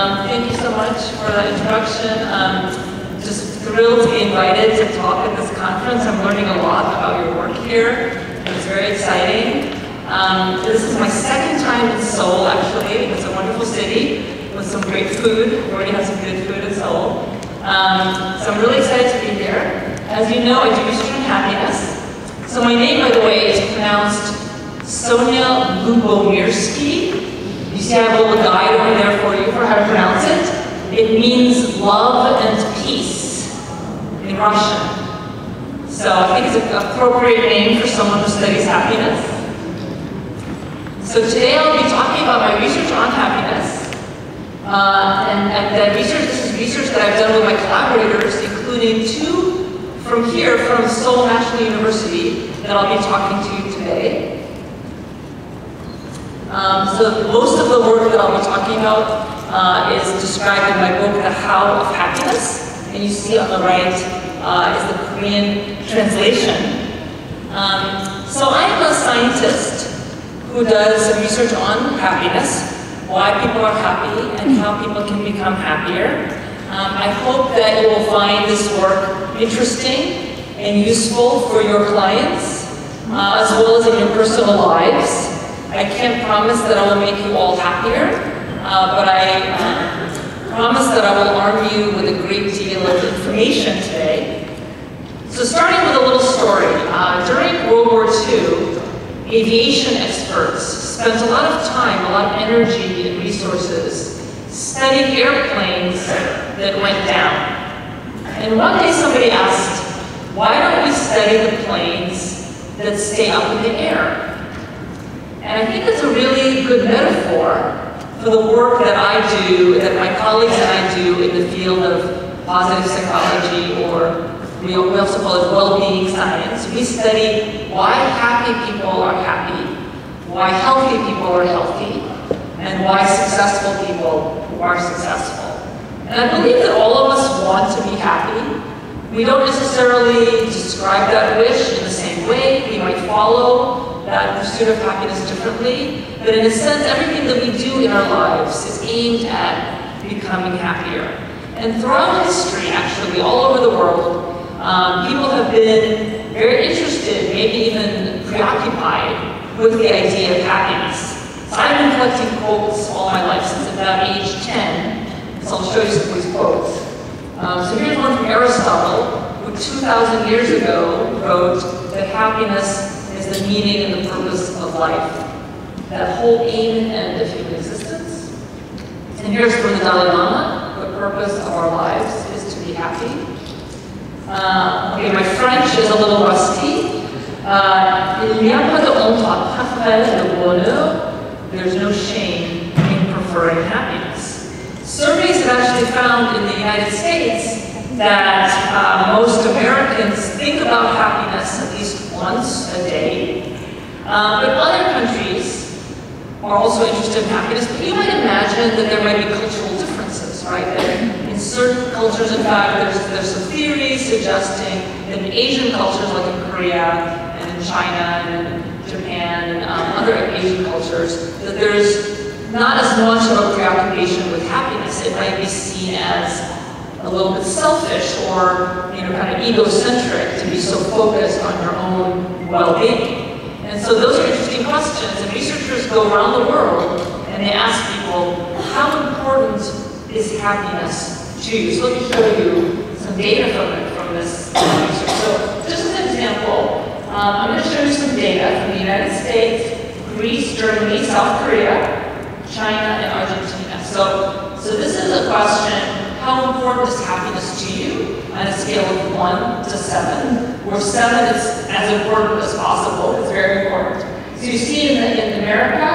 Thank you so much for that introduction. Just thrilled to be invited to talk at this conference. I'm learning a lot about your work here. It's very exciting. This is my second time in Seoul, actually. It's a wonderful city with some great food. We already have some good food in Seoul. So I'm really excited to be here. As you know, I do research on happiness. So my name, by the way, is pronounced Sonja Lyubomirsky. You see I have a little guide over there for you for how to pronounce it. It means love and peace in Russian. So I think it's an appropriate name for someone who studies happiness. So today I'll be talking about my research on happiness. And that research, this is research that I've done with my collaborators, including two from here, from Seoul National University, that I'll be talking to you today. So most of the work that I'll be talking about is described in my book, The How of Happiness. And you see on the right is the Korean translation. So I'm a scientist who does research on happiness, why people are happy, and how people can become happier. I hope that you will find this work interesting and useful for your clients, as well as in your personal lives. I can't promise that I will make you all happier, but I promise that I will arm you with a great deal of information today. So starting with a little story. During World War II, aviation experts spent a lot of time, a lot of energy and resources studying airplanes that went down. And one day somebody asked, why don't we study the planes that stay up in the air? And I think it's a really good metaphor for the work that I do, that my colleagues and I do in the field of positive psychology, or we also call it well-being science. We study why happy people are happy, why healthy people are healthy, and why successful people are successful. And I believe that all of us want to be happy. We don't necessarily describe that wish in the same way. We might follow that pursuit of happiness differently, but in a sense, everything that we do in our lives is aimed at becoming happier. And throughout history, actually, all over the world, people have been very interested, maybe even preoccupied with the idea of happiness. So I've been collecting quotes all my life since about age 10, so I'll show you some of these quotes. So here's one from Aristotle, who 2,000 years ago wrote that happiness is the meaning and the purpose of life, that whole aim and end of human existence. And here's from the Dalai Lama, the purpose of our lives is to be happy. Okay, my French is a little rusty. Il n'y a pas de honte après le bonheur. There's no shame in preferring happiness. Surveys have actually found in the United States that most Americans think about happiness at least once a day. But other countries are also interested in happiness, but you might imagine that there might be cultural differences, right? In certain cultures, in fact, there's some theories suggesting that in Asian cultures, like in Korea and in China and in Japan and other Asian cultures, that there's not as much of a preoccupation with happiness. It might be seen as a little bit selfish or, kind of egocentric to be so focused on your own well-being. And so those are interesting questions, and researchers go around the world and they ask people, how important is happiness to you? So let me show you some data from this research. So just as an example, I'm going to show you some data from the United States, Greece, Germany, South Korea, China, and Argentina. So this is a question, how important is happiness to you on a scale of 1 to 7, where 7 is as important as possible. It's very important. So you see in America,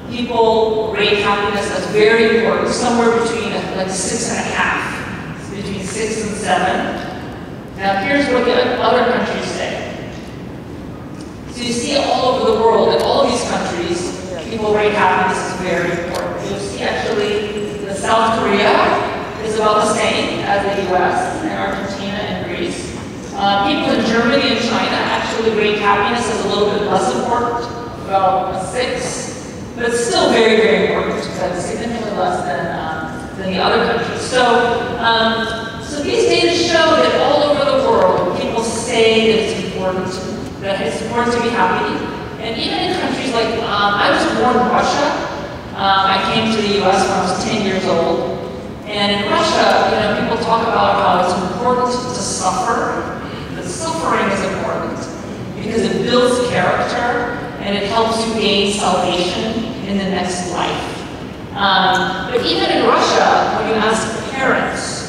people rate happiness as very important, somewhere between like 6.5, it's between 6 and 7. Now here's what the other countries say. So you see all over the world, in all of these countries, people rate happiness as very important. You'll see actually that South Korea is about the same as the US and Argentina and Greece. People in Germany and China actually rate happiness as a little bit less important, about a 6. but it's still very, very important because it's significantly less than the other countries. So these data show that all over the world, people say that it's important to be happy. And even in countries like, I was born in Russia. I came to the US when I was 10 years old. And in Russia, people talk about how it's important to suffer. That suffering is important because it builds character and it helps you gain salvation in the next life. But even in Russia, when you ask parents,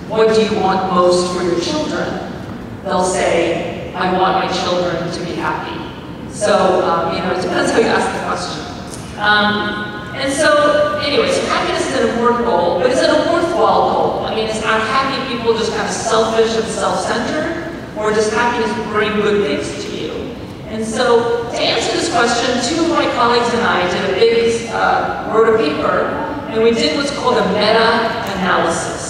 what do you want most for your children? They'll say, I want my children to be happy. So, it depends how you ask the question. And so, anyways, happiness is an important goal, but is it a worthwhile goal? I mean, are happy people just kind of selfish and self-centered, or does happiness bring good things to you? And so, to answer this question, two of my colleagues and I wrote a paper, and we did what's called a meta-analysis.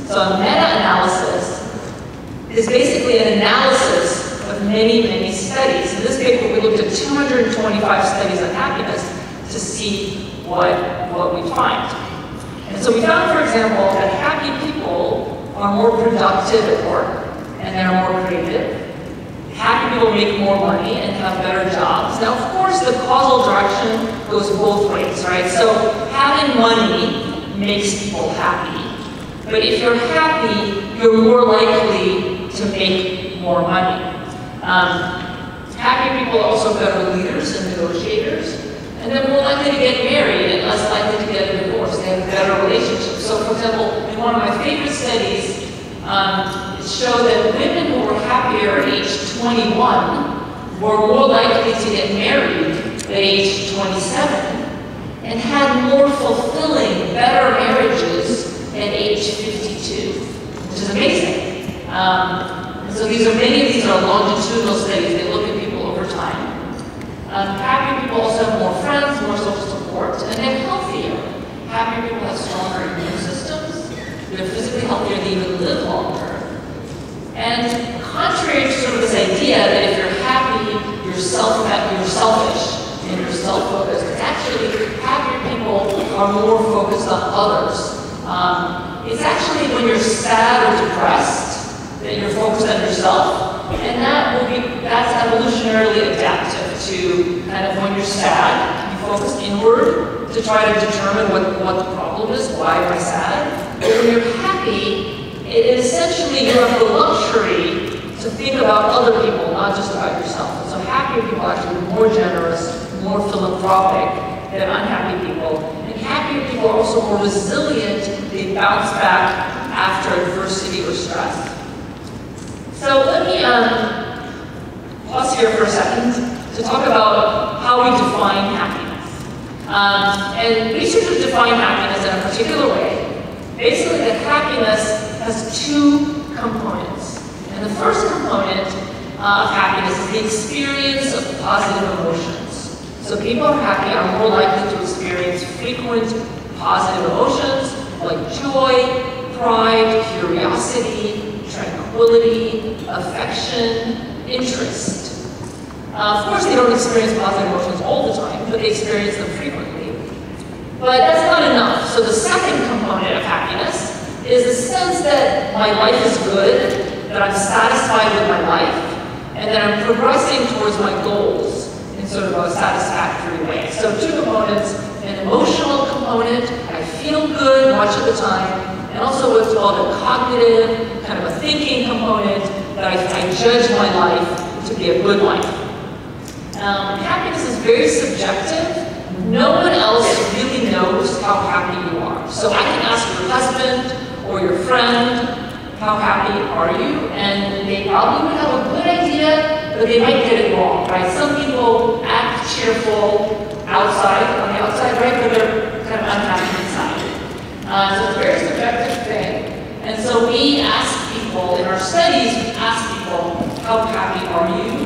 So a meta-analysis is basically an analysis of many, many studies. In this paper, we looked at 225 studies on happiness to see what we find. And so we found, for example, that happy people are more productive at work, and they're more creative. Happy people make more money and have better jobs. Now, of course, the causal direction goes both ways, right? So having money makes people happy. But if you're happy, you're more likely to make more money. Happy people are also better leaders and negotiators, and they're more likely to get married and less likely to get a divorce. They have better relationships. So, for example, in one of my favorite studies, it showed that women who were happier at age 21 were more likely to get married at age 27 and had more fulfilling, better marriages at age 52, which is amazing. So many of these are longitudinal studies. They look at people over time. Happy people also have more friends, more social support, and they're healthier. Happy people have stronger immune systems. They're physically healthier. They even live longer. And contrary to sort of this idea that if you're happy, you're selfish and you're self-focused, it's actually happier people are more focused on others. It's actually when you're sad or depressed that you're focused on yourself, and that's evolutionarily adaptive to kind of when you're sad, you focus inward to try to determine what the problem is, why am I sad? But when you're happy, it essentially you have the luxury to think about other people, not just about yourself. And so happy people are actually more generous, more philanthropic than unhappy people. And happy people are also more resilient. They bounce back after adversity or stress. So let me pause here for a second to talk about how we define happiness. And researchers define happiness in a particular way. Basically, that happiness has two components. And the first component of happiness is the experience of positive emotions. So people who are happy are more likely to experience frequent positive emotions like joy, pride, curiosity, tranquility, affection, interest. Of course, they don't experience positive emotions all the time, but they experience them frequently. But that's not enough. So the second component of happiness is the sense that my life is good, that I'm satisfied with my life, and that I'm progressing towards my goals in sort of a satisfactory way. So two components, an emotional component, I feel good much of the time, and also what's called a cognitive, kind of a thinking component, that I judge my life to be a good life. Happiness is very subjective. No one else really knows how happy you are. So I can ask your husband or your friend, how happy are you? And they probably would have a good idea, but they might get it wrong, right? Some people act cheerful outside, on the outside, right? But they're kind of unhappy inside. So it's a very subjective thing. And so we ask people, in our studies, we ask people, how happy are you?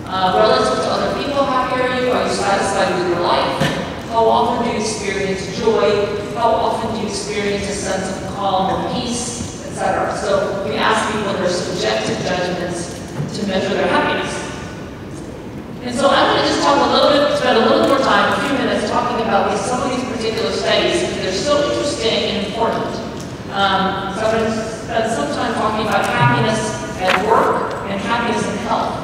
Relative to other people, how happy are you? Are you satisfied with your life? How often do you experience joy? How often do you experience a sense of calm or peace, etc.? So we ask people their subjective judgments to measure their happiness. And so I'm going to just talk a little bit, spend a little more time, a few minutes, talking about some of these particular studies because they're so interesting and important. So I'm going to spend some time talking about happiness at work and happiness in health.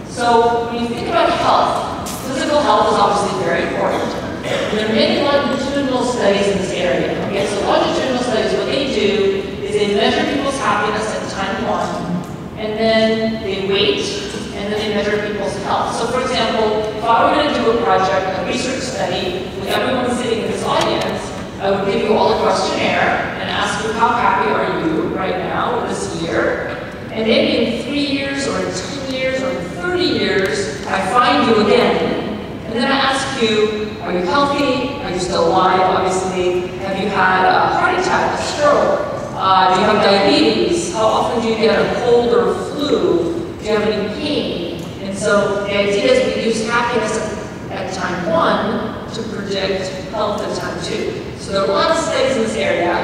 So when you think about health, physical health is obviously very important. There are many longitudinal studies in this area. Okay, so longitudinal studies, what they do is they measure people's happiness at time 1, and then they wait, and then they measure people's health. So for example, if I were going to do a project, a research study, with everyone sitting in this audience, I would give you all a questionnaire and ask you how happy are you right now this year. And maybe in 3 years, or in 10 years, or in 30 years, I find you again. And then I ask you, are you healthy? Are you still alive? Obviously, have you had a heart attack, a stroke? Do you have diabetes? How often do you get a cold or a flu? Do you have any pain? And so the idea is we use happiness at time 1 to predict health at time 2. So there are a lot of studies in this area.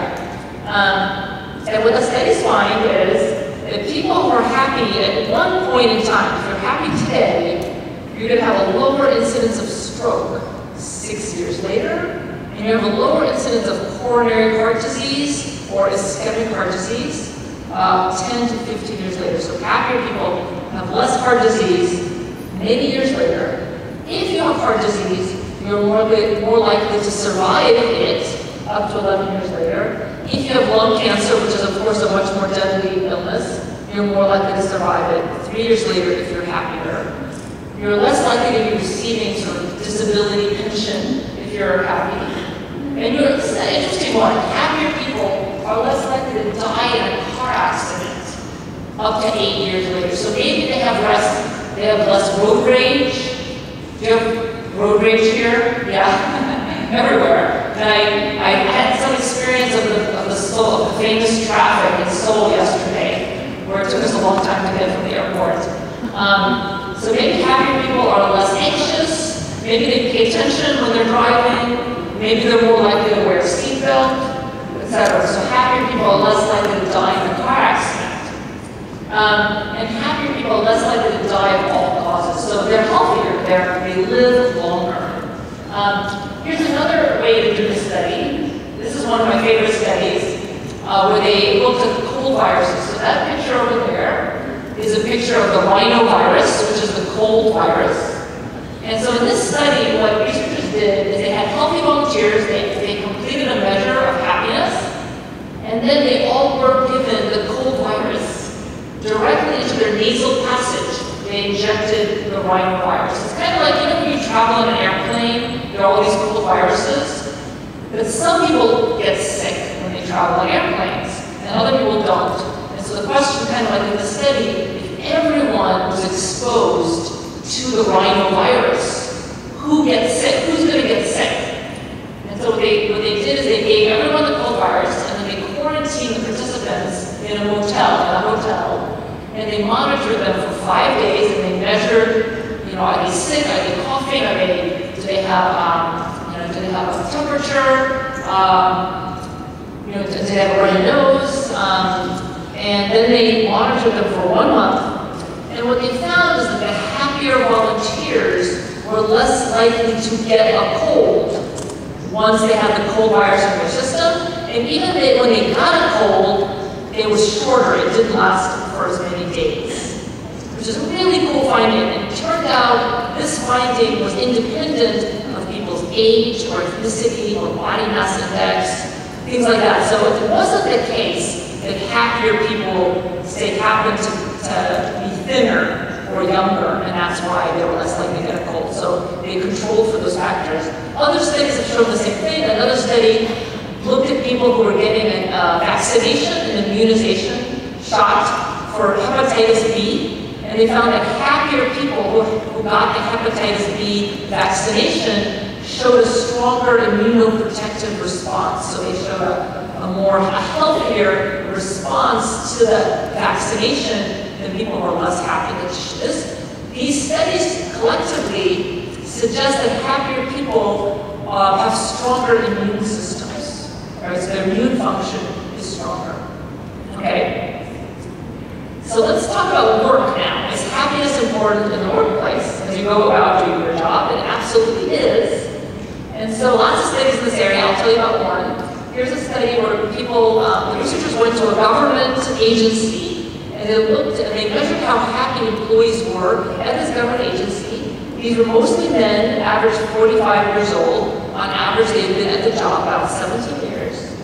And what the studies find is that people who are happy at one point in time, if you're happy today, you're going to have a lower incidence of stroke 6 years later, and you have a lower incidence of coronary heart disease or ischemic heart disease 10 to 15 years later. So happier people have less heart disease many years later. If you have heart disease, you're more likely to survive it up to 11 years later. If you have lung cancer, which is of course a much more deadly illness, you're more likely to survive it 3 years later if you're happier. You're less likely to be receiving sort of disability pension if you're happy. And this is an interesting one. Happier people are less likely to die in a car accident up to 8 years later. So maybe they have less road rage. Do you have road rage here? Yeah, everywhere. And I had some experience of the famous traffic in Seoul yesterday, where it took us a long time to get from the airport. So maybe happier people are less anxious, maybe they pay attention when they're driving, maybe they're more likely to wear a seatbelt, etc. So happier people are less likely to die in a car accident. And happier people are less likely to die of all causes. So they're healthier, they live longer. Here's another way to do this study. This is one of my favorite studies, where they looked at cold viruses. So that picture over there is a picture of the rhinovirus, which is the cold virus. And so in this study, what researchers did is they had healthy volunteers, they completed a measure of happiness, and then they all were given the cold virus directly into their nasal passage. They injected the rhinovirus. It's kind of like, you know, when you travel in an airplane, there are all these cool viruses, but some people get sick when they travel on airplanes, and other people don't. So the question, kind of like in the study, if everyone was exposed to the rhinovirus, who gets sick? Who's going to get sick? And so what they did is they gave everyone the cold virus, and then they quarantined the participants in a hotel, and they monitored them for 5 days, and they measured, you know, are they sick? Are they coughing? Do they have, do they have a temperature? Do they have a runny nose? And then they monitored them for 1 month. And what they found is that the happier volunteers were less likely to get a cold once they had the cold virus in their system. And even when they got a cold, it was shorter. It didn't last for as many days, which is a really cool finding. And it turned out this finding was independent of people's age or ethnicity or body mass index, things like that. So it wasn't the case that happier people happened to be thinner or younger, and that's why they were less likely to get a cold. So they controlled for those factors. Other studies have shown the same thing. Another study looked at people who were getting a vaccination, an immunization shot for hepatitis B, and they found that happier people who got the hepatitis B vaccination showed a stronger immunoprotective response. So they showed a healthier response to the vaccination than people who are less happy. These studies collectively suggest that happier people have stronger immune systems, right? So their immune function is stronger. Okay? So let's talk about work now. Is happiness important in the workplace as you go about doing your job? It absolutely is. And so lots of studies in this area. I'll tell you about one. Here's a study where people, the researchers went to a government agency and they looked and they measured how happy employees were at this government agency. These were mostly men, average 45 years old. On average, they had been at the job about 17 years.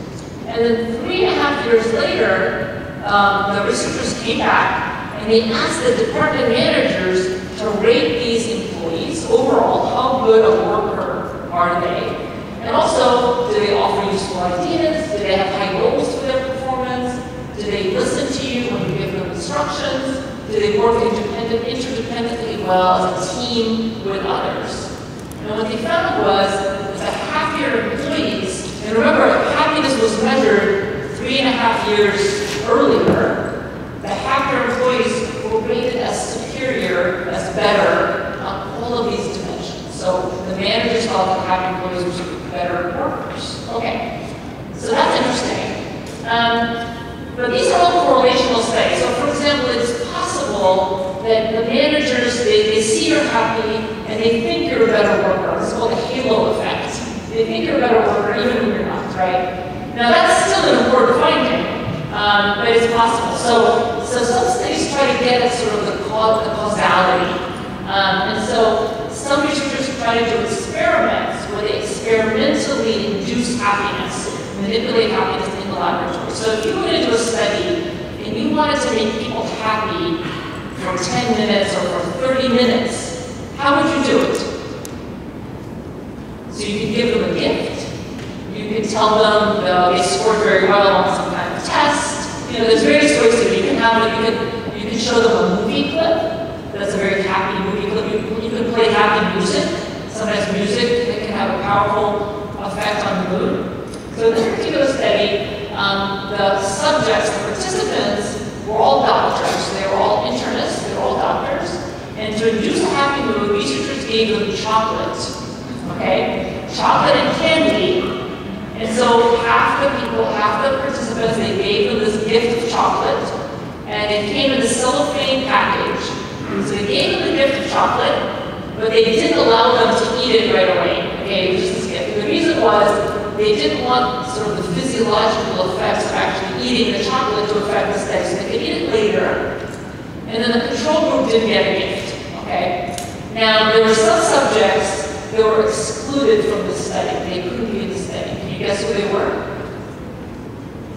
And then 3.5 years later, the researchers came back and they asked the department managers to rate these employees overall, how good a worker are they? And also, do they offer useful ideas? Do they have high goals for their performance? Do they listen to you when you give them instructions? Do they work interdependently well as a team with others? And what they found was the happier employees, and remember, happiness was measured 3.5 years earlier, the happier employees were rated as superior, as better on all of these dimensions. So the managers thought that happy employees were better workers. Okay, so that's interesting. But these are all correlational studies. So for example, it's possible that the managers, they see you're happy and they think you're a better worker. It's called the halo effect. They think you're a better worker even when you're not, right? Now that's still an important finding, but it's possible. So some studies try to get at sort of the causality. And so some researchers try to do experiments where they experimentally induce happiness, manipulate happiness in the laboratory. So if you were to do a study and you wanted to make people happy for 10 minutes or for 30 minutes, how would you do it? So you could give them a gift. You could tell them they scored very well on some kind of test. You know, there's various ways to do it. You can have it, you can show them a movie clip. That's a very happy movie clip. You can play happy music. Sometimes music that can have a powerful effect on the mood. So in this particular study, the subjects, the participants, were all doctors. They were all internists. They were all doctors. And to induce a happy mood, researchers gave them chocolate. Okay, chocolate and candy. And so half the people, half the participants, they gave them this gift of chocolate, and it came in a cellophane package. So they gave them the gift of chocolate, but they didn't allow them to eat it right away. Okay, it was just this gift. And the reason was they didn't want sort of the physiological effects of actually eating the chocolate to affect the study, so they could eat it later. And then the control group didn't get a gift. Okay. Now there were some subjects that were excluded from the study. They couldn't be in the study. Can you guess who they were?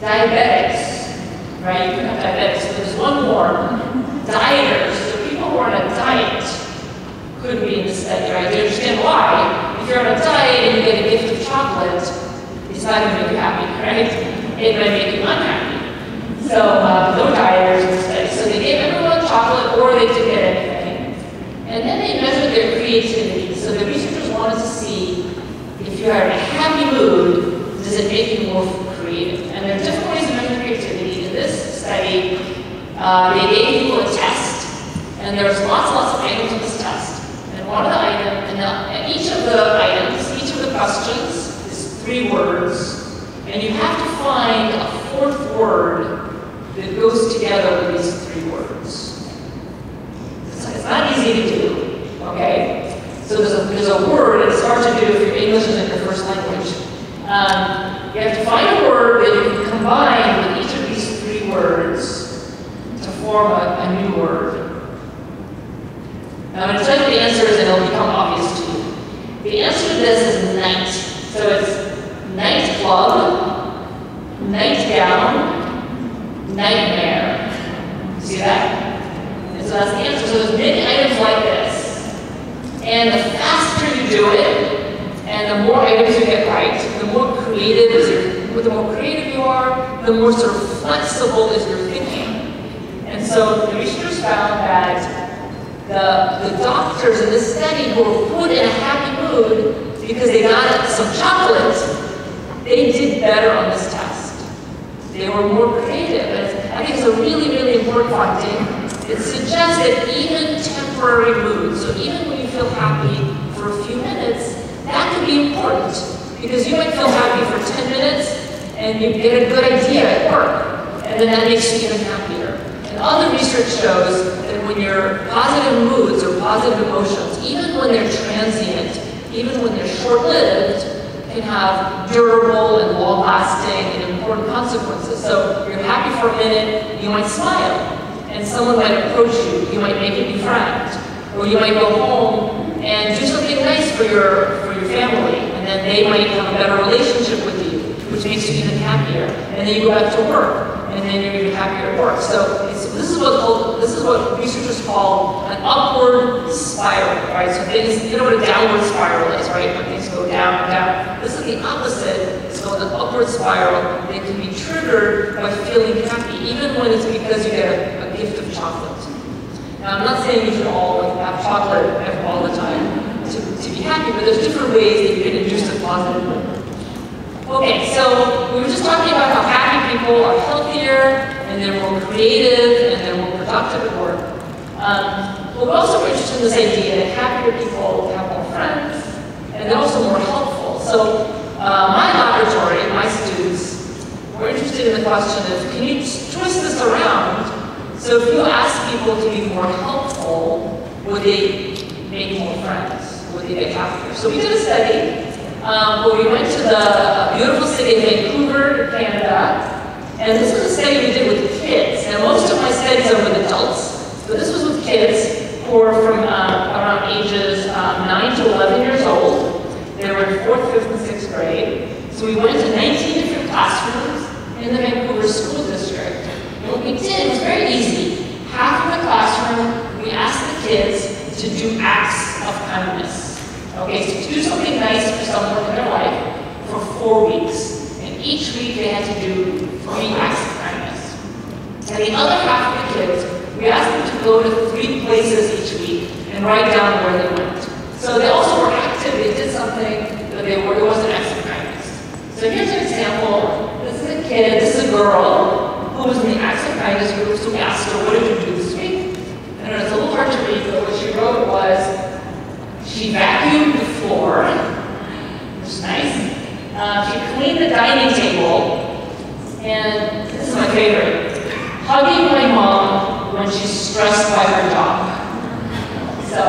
Diabetics, right? You can have diabetics. So there's one more. Dieters. So people who are on a diet couldn't be in the study, right? Do you understand why? If you're on a diet and you get a gift of chocolate, it's not going to make you happy, right? It might make you unhappy. So no dieters in the study. So they gave everyone chocolate or they didn't get anything. And then they measured their creativity. So the researchers wanted to see if you are in a happy mood, does it make you more creative? And there are different ways to measure creativity. In this study, they gave people a test, and there was lots of items in this test. And one of the items, and each of the items, each of the questions is 3 words, and you have to find a 4th word that goes together with these 3 words. It's not easy to do, okay? So there's a word, and it's hard to do if your English isn't your first language. You have to find a word that you can combine with each of these 3 words to form a new word. Now I'm going to tell you the answers and it'll become obvious to you. The answer to this is night. So it's nightclub, nightgown, nightmare. See that? And so that's the answer. So there's many items like this. And the faster you do it, and the more items you get right, the more creative you are, the more sort of flexible is your thinking. And so the researchers found that the doctors in this study who were put in a happy mood because they got some chocolate, they did better on this test. They were more creative. And I think it's a really, really important finding. It suggests that even temporary moods, so even when you feel happy for a few minutes, that can be important. Because you might feel happy for 10 minutes and you get a good idea at work, and then that makes you even happier. And other research shows that when your positive moods or positive emotions, even when they're transient, even when they're short-lived, can have durable and long-lasting and important consequences. So you're happy for a minute, you might smile, and someone might approach you, you might make a new friend, or you might go home and do something nice for your family, and then they might have a better relationship with you, which makes you even happier. And then you go back to work, and then you're even happier at work. So this is what researchers call an upward spiral, right? So things, you know what a downward spiral is, right? When things go down and down. This is the opposite. It's called an upward spiral. It can be triggered by feeling happy, even when it's because you get a gift of chocolate. Now, I'm not saying you should all have chocolate all the time to be happy, but there's different ways that you can induce it positively. Okay, so we were just talking about how happy people are healthier, and they're more creative, and they're more productive at work. But we're also interested in this idea that happier people have more friends, and they're also more helpful. So my laboratory, my students, were interested in the question of, can you twist this around? So if you ask people to be more helpful, would they make more friends? Would they get happier? So we did a study where we went to the beautiful city of Vancouver, Canada, and this was a study we did with kids. Now most of my studies are with adults, but this was with kids who were from around ages 9 to 11 years old. They were in 4th, 5th, and 6th grade. So we went to 19 different classrooms in the Vancouver School District. And what we did was very easy. Half of the classroom, we asked the kids to do acts of kindness. Okay, so to do something nice for someone in their life for 4 weeks. And each week they had to do 3 acts of kindness. And the other half of the kids, we asked them to go to 3 places each week and write down where they went. So they also were active, they did something that it wasn't acts of kindness. So here's an example. This is a kid, this is a girl who was in the acts of kindness group, so we asked her, what did you do this week? And it's a little hard to read, but what she wrote was, she vacuumed the floor, which is nice. She cleaned the dining table, and this is my favorite, hugging my mom when she's stressed by her job. So,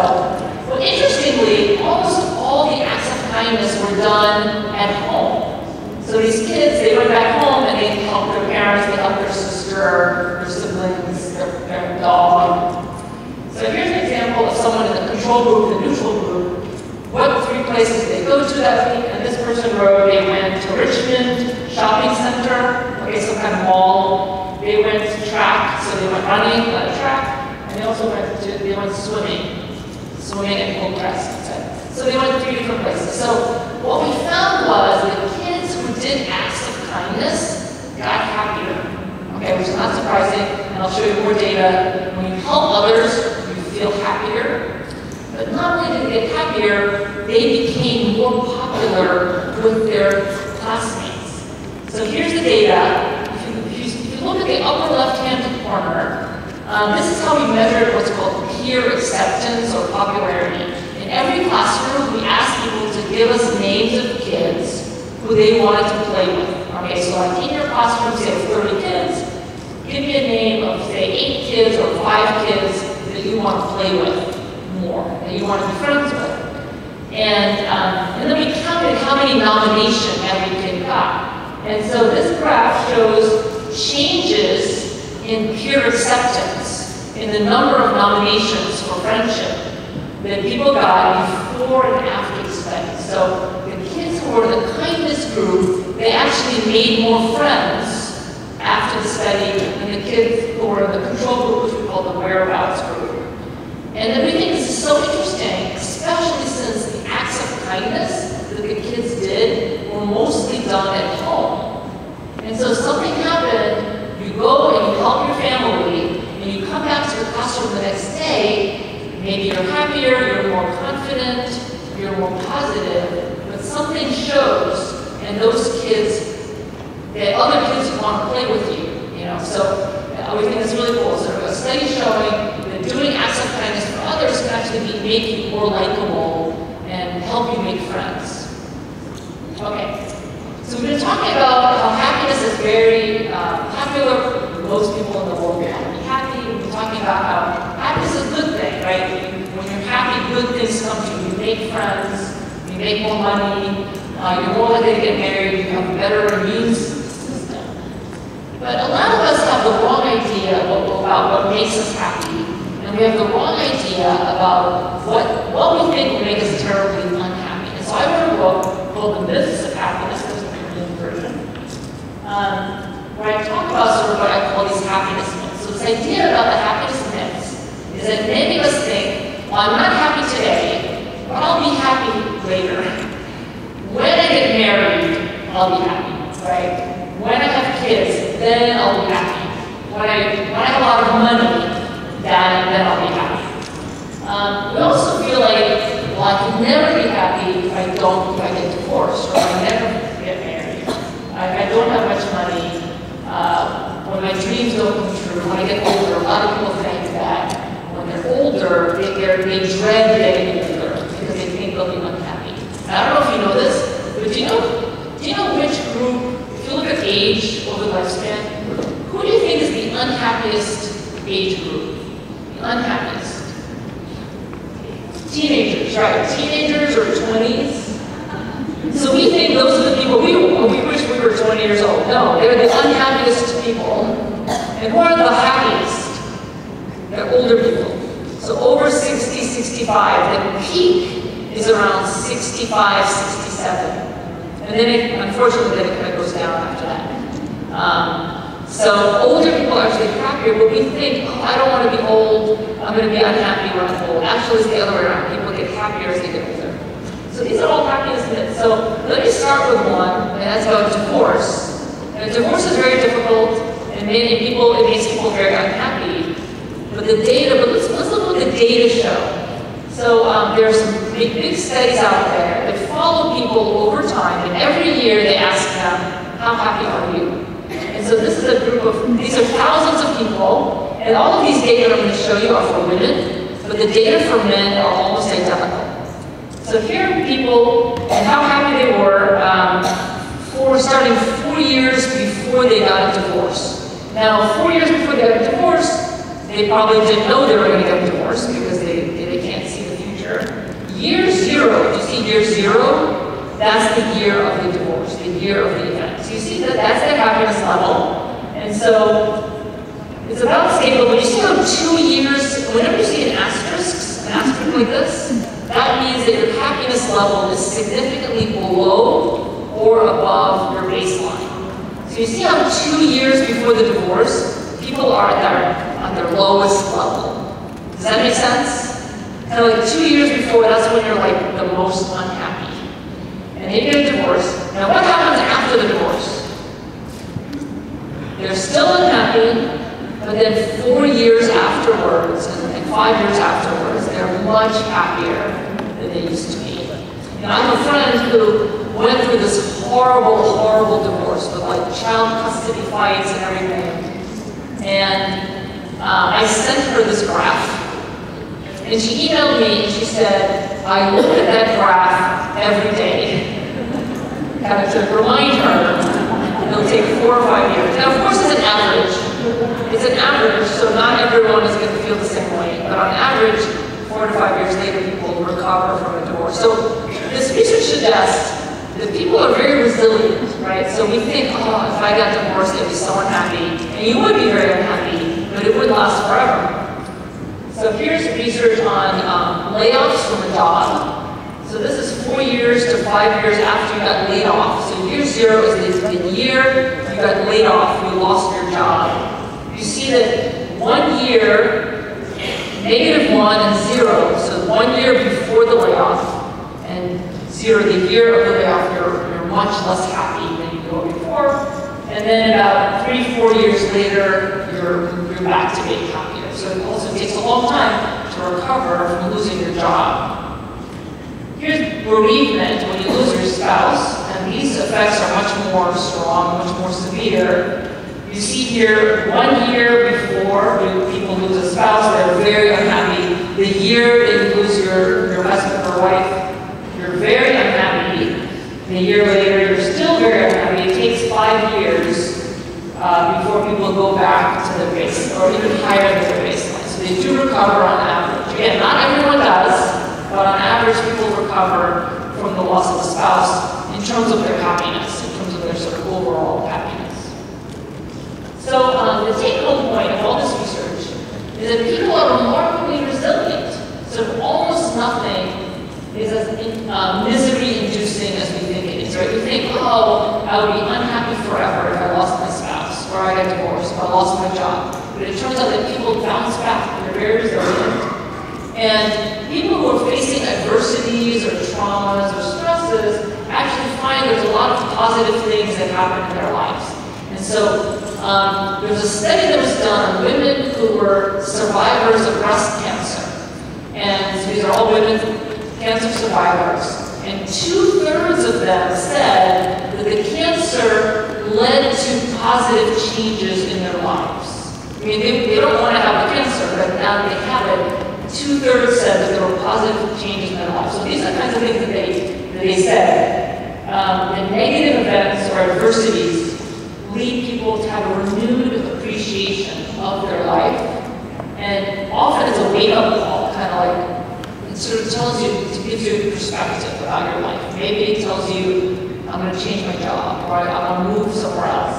well, interestingly, almost all the acts of kindness were done at home. So these kids, they went back home and they helped their parents, they helped their sister, their siblings, their dog. So here's an example of someone in the control group, the neutral group, what 3 places they go to that week, and this person wrote they went to Richmond Shopping Center, okay, some kind of mall. They went to track, so they went running on a track, and they also went swimming and Hillcrest instead. So they went to 3 different places. So what we found was that kids who did acts of kindness got happier, okay, which is not surprising, and I'll show you more data. When you help others, feel happier, but not only did they get happier, they became more popular with their classmates. So here's the data. If you look at the upper left-hand corner, this is how we measured what's called peer acceptance or popularity. In every classroom, we asked people to give us names of kids who they wanted to play with. Okay, so like in your classroom, say 30 kids, give me a name of say 8 kids or 5 kids that you want to play with more, that you want to be friends with. And then we counted how many nominations every kid got. And so this graph shows changes in peer acceptance, in the number of nominations for friendship that people got before and after the study. So the kids who were in the kindness group, they actually made more friends after the study than the kids who were in the control group, which we call the whereabouts group. And we think this is so interesting, especially since the acts of kindness that the kids did were mostly done at home. And so something happened, you go and you help your family, and you come back to the classroom the next day, maybe you're happier, you're more confident, you're more positive, but something shows, and those kids, that other kids want to play with you, you know. So we think it's really cool. So a study showing that doing acts of kindness for others can actually make you more likable and help you make friends. Okay, so we've been talking about how happiness is very popular for most people in the world. They want to be happy. We've been talking about how happiness is a good thing, right? When you're happy, good things come to you. You make friends, you You make more money, you're more likely to get married, you have a better immune system. But a lot of us have the wrong idea about what makes us happy, and we have the wrong idea about what we think will make us terribly unhappy. And so I wrote a book called The Myths of Happiness, there's a Korean version, where I talk about sort of what I call these happiness myths. So this idea about the happiness myths is that many of us think, well, I'm not happy today, but I'll be happy later. When I get married, I'll be happy, right? When I have kids, then I'll be happy. When I have a lot of money, then I'll be happy. We also feel like, well, I can never be happy if I get divorced, or I never get married. If I don't have much money, when my dreams don't come true, when I get older, a lot of people think that when they're older, they dread getting older because they think they'll be unhappy. And I don't know if you know this, but do you know which group, if you look at age over the lifespan, who do you think is the unhappiest age group? The unhappiest? Teenagers, right? Teenagers or 20s. So we think those are the people we wish we were 20 years old. No, they're the unhappiest people. And who are the happiest? They're older people. So over 60, 65, the peak is around 65, 67. And then unfortunately, then it kind of goes down after that. So older people are actually happier, but we think, oh, I don't want to be old, I'm going to be unhappy when I'm old. Actually, it's the other way around. People get happier as they get older. So these are all happiness myths. So let me start with one, and that's about divorce. And divorce is very difficult, and it makes people very unhappy. But the data, let's look what the data show. So there are some big studies out there that follow people over time, and every year they ask them, how happy are you? And so this is a group of, these are thousands of people, and all of these data I'm going to show you are for women, but the data for men are almost identical. So here are people and how happy they were starting 4 years before they got a divorce. Now, 4 years before they got a divorce, they probably didn't know they were going to get a divorce because they can't see the future. Year zero, do you see year zero? That's the year of the divorce, the year of the event. So you see that that's their happiness level. And so it's about stable, but you see how 2 years, whenever you see an asterisk like this, that means that your happiness level is significantly below or above your baseline. So you see how 2 years before the divorce, people are on their lowest level. Does that make sense? Kind of like 2 years before, that's when you're like the most unhappy. And they get a divorce. Now what happens after the divorce? They're still unhappy, but then 4 years afterwards, and 5 years afterwards, they're much happier than they used to be. And I have a friend who went through this horrible, horrible divorce with like child custody fights and everything. And I sent her this graph. And she emailed me and she said, I look at that graph every day. Kind of to remind her, it'll take 4 or 5 years. Now of course it's an average. It's an average, so not everyone is going to feel the same way. But on average, 4 to 5 years later, people will recover from a divorce. So this research suggests that people are very resilient, right? So we think, oh, if I got divorced, I'd be so unhappy. And you would be very unhappy, but it wouldn't last forever. So here's research on layoffs from a job. So this is 4 years to 5 years after you got laid off. So year zero is the year you got laid off, you lost your job. You see that 1 year, -1 and 0. So 1 year before the layoff, and 0 the year of the layoff, you're much less happy than you were before. And then about 3-4 years later, you're back to being happier. So it also takes a long time to recover from losing your job. Here's bereavement, when you lose your spouse, and these effects are much more strong, much more severe. You see here, 1 year before people lose a spouse, they're very unhappy. The year that you lose your husband or wife, you're very unhappy. The year later, you're still very unhappy. It takes 5 years before people go back to the base, or even higher than their baseline. So they do recover on average. Again, not everyone does, but on average, people recover from from the loss of a spouse in terms of their happiness, in terms of their sort of overall happiness. So the take-home point of all this research is that people are remarkably resilient. So almost nothing is as misery-inducing as we think it is, right? We think, oh, I would be unhappy forever if I lost my spouse, or I got divorced, or I lost my job. But it turns out that people bounce back, and they're very resilient. And people who are facing adversities or traumas or stresses actually find there's a lot of positive things that happen in their lives. And so there's a study that was done on women who were survivors of breast cancer. And so these are all women cancer survivors. And 2/3 of them said that the cancer led to positive changes in their lives. I mean, they don't want to have the cancer, but now that they have it, 2/3 said that there were positive changes in their lives. So these are the kinds of things that they said. The negative events or adversities lead people to have a renewed appreciation of their life. And often it's a wake-up call, kind of like, it sort of tells you, it gives you perspective about your life. Maybe it tells you, I'm going to change my job, or I'm going to move somewhere else.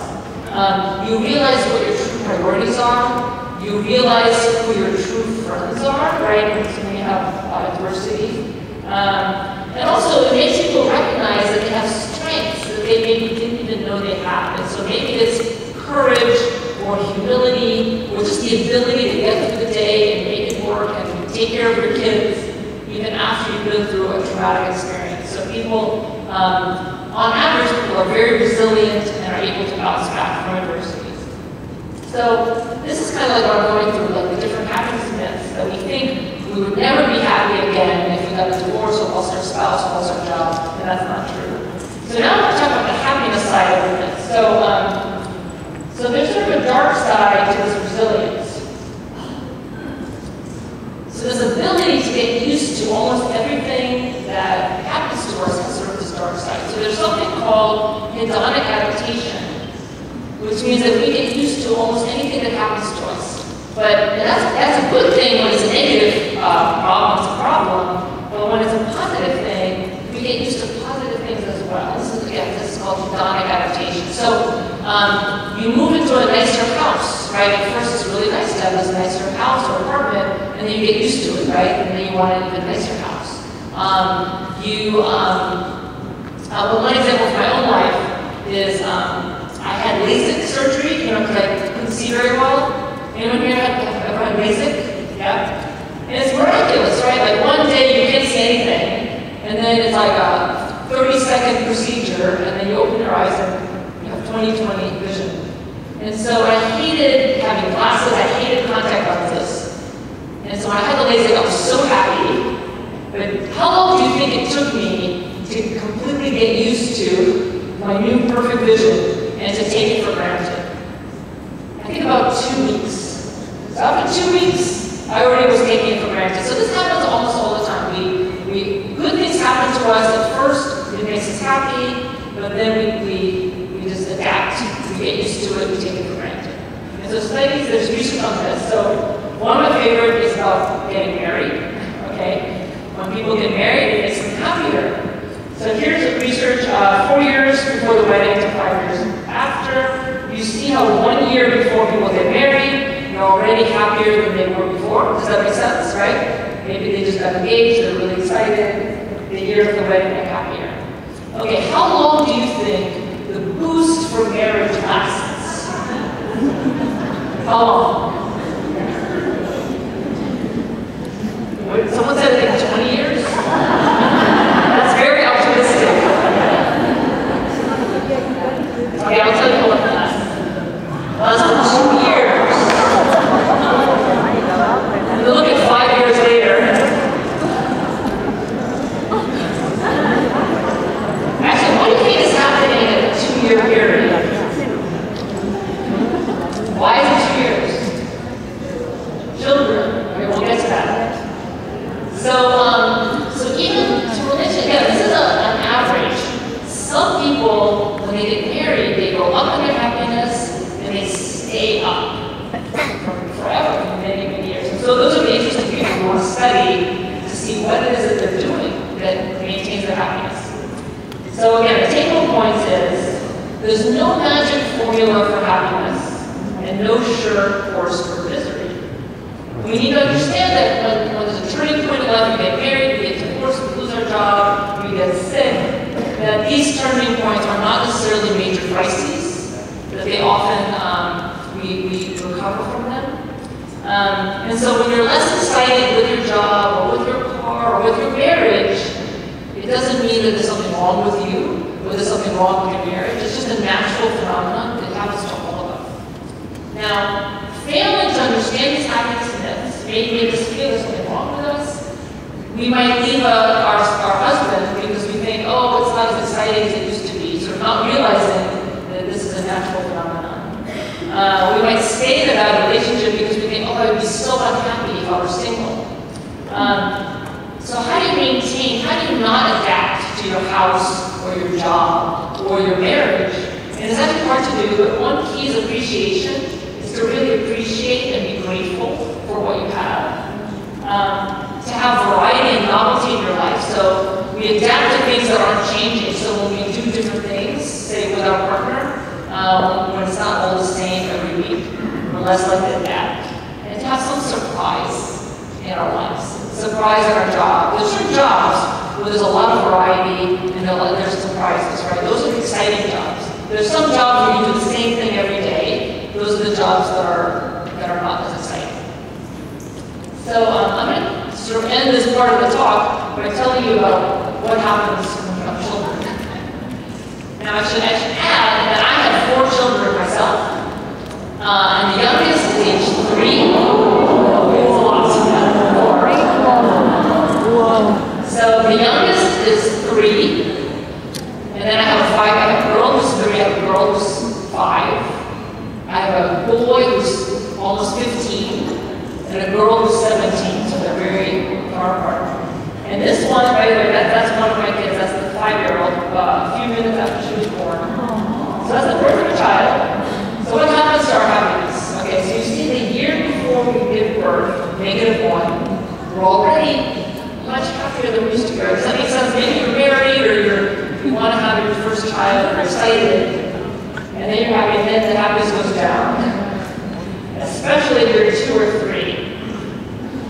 You realize what your true priorities are. You realize who your true friends are, right? When you have adversity. And also, it makes people recognize that they have strengths that they maybe didn't even know they had. And so maybe it's courage, or humility, or just the ability to get through the day and make it work and take care of your kids, even after you've been through a traumatic experience. So people, on average, people are very resilient and are able to bounce back from adversities. So this is kind of like what I'm going through, like the different happiness myths that we think we would never be happy again if we got a divorce or lost our spouse or lost our job, and that's not true. So now I'm going to talk about the happiness side of the myth. So there's sort of a dark side to this resilience. So this ability to get used to almost everything that happens to us has sort of this dark side. So there's something called hedonic adaptation, which means that we get used to almost anything that happens to us. But that's a good thing when it's a negative problem, it's a problem. But when it's a positive thing, we get used to positive things as well. This is called hedonic adaptation. So you move into a nicer house, right? At first it's really nice to have this nicer house or apartment, and then you get used to it, right? And then you want an even nicer house. Well, one example from my own life is I had LASIK surgery, because I couldn't see very well. Anyone here ever had LASIK? Yeah? And it's miraculous, right? Like one day you can't see anything, and then it's like a 30-second procedure, and then you open your eyes and you have 20/20 vision. And so I hated having glasses, I hated contact lenses. And so when I had the LASIK, I was so happy. But how long do you think it took me to completely get used to my new perfect vision and to take it for granted? I think about 2 weeks. So after 2 weeks, I already was taking it for granted. So this happens almost all the time. Good things happen to us at first, it makes us happy, but then we just adapt. We get used to it, we take it for granted. And so studies, there's research on this. So one of my favorite is about getting married, okay? When people get married, it makes them happier. So here's the research, 4 years before the wedding to 5 years after. You see how 1 year before people get married, they're already happier than they were before. Does that make sense, right? Maybe they just got engaged, they're really excited. The year of the wedding, they're happier. Okay, how long do you think the boost for marriage lasts? How long? Someone said I think 20 years? That's very optimistic. Okay, I'll tell you how long it lasts. It lasts for 2 years. And then look at 5 years later. Actually, what do you think is happening in a 2-year period? Why is it 2 years? Children. Okay, we'll get to that. So even to religion, again, this is an average. Some people, when they get married, they go up in their happiness and they stay up forever, for many, many years. And so those are the interesting people who want to study to see what it is that they're doing that maintains their happiness. So again, the take-home point is, there's no magic formula for happiness and no sure course for misery. We need to understand that when there's a turning point in life, we get married, we get divorced, we lose our job, we get sick, that these turning points are not necessarily major crises, that they often, we recover from them. And so when you're less excited with your job, or with your car, or with your marriage, it doesn't mean that there's something wrong with you, or there's something wrong with your marriage. It's just a natural phenomenon that happens to all of us. Now, failing to understand these happiness myths may make us feel there's something wrong with us. We might leave our husband because we think, oh, it's not as exciting as it used to be, sort of not realizing that this is a natural phenomenon. We might stay in a bad relationship because we think, oh, I would be so unhappy if I were single. So how do you maintain, how do you not adapt to your house or your job or your marriage? And it's actually hard to do, but one key is appreciation, is to really appreciate and be grateful for what you have. To have variety and novelty in your life. So we adapt to things that aren't changing. So when we do different things, say with our partner, when it's not all the same every week, we're less likely to adapt. And to have some surprise in our lives. Surprise in our job. There's certain jobs where there's a lot of variety and there's surprises, right? Those are the exciting jobs. There's some jobs where you do the same thing every day. Those are the jobs that are not as exciting. So I'm going to sort of end this part of the talk by telling you about what happens when you have children. Now I should add that I have 4 children myself. And the youngest is age 3. So the youngest is 3, and then I have 5. I have a girl who's 3, I have a girl who's 5. I have a boy who's almost 15, and a girl who's 17, so they're very far apart. And this one, by the way, that's one of my kids, that's the 5-year-old, a few minutes after she was born. So that's the birth of a child. So what happens to our happiness? Okay, so you see the year before we give birth, -1, we're already much happier than we used to be. Does that make sense? Maybe you're married or you want to have your first child and you're excited, and then you're happy, and then the happiness goes down. Especially if you're 2 or 3.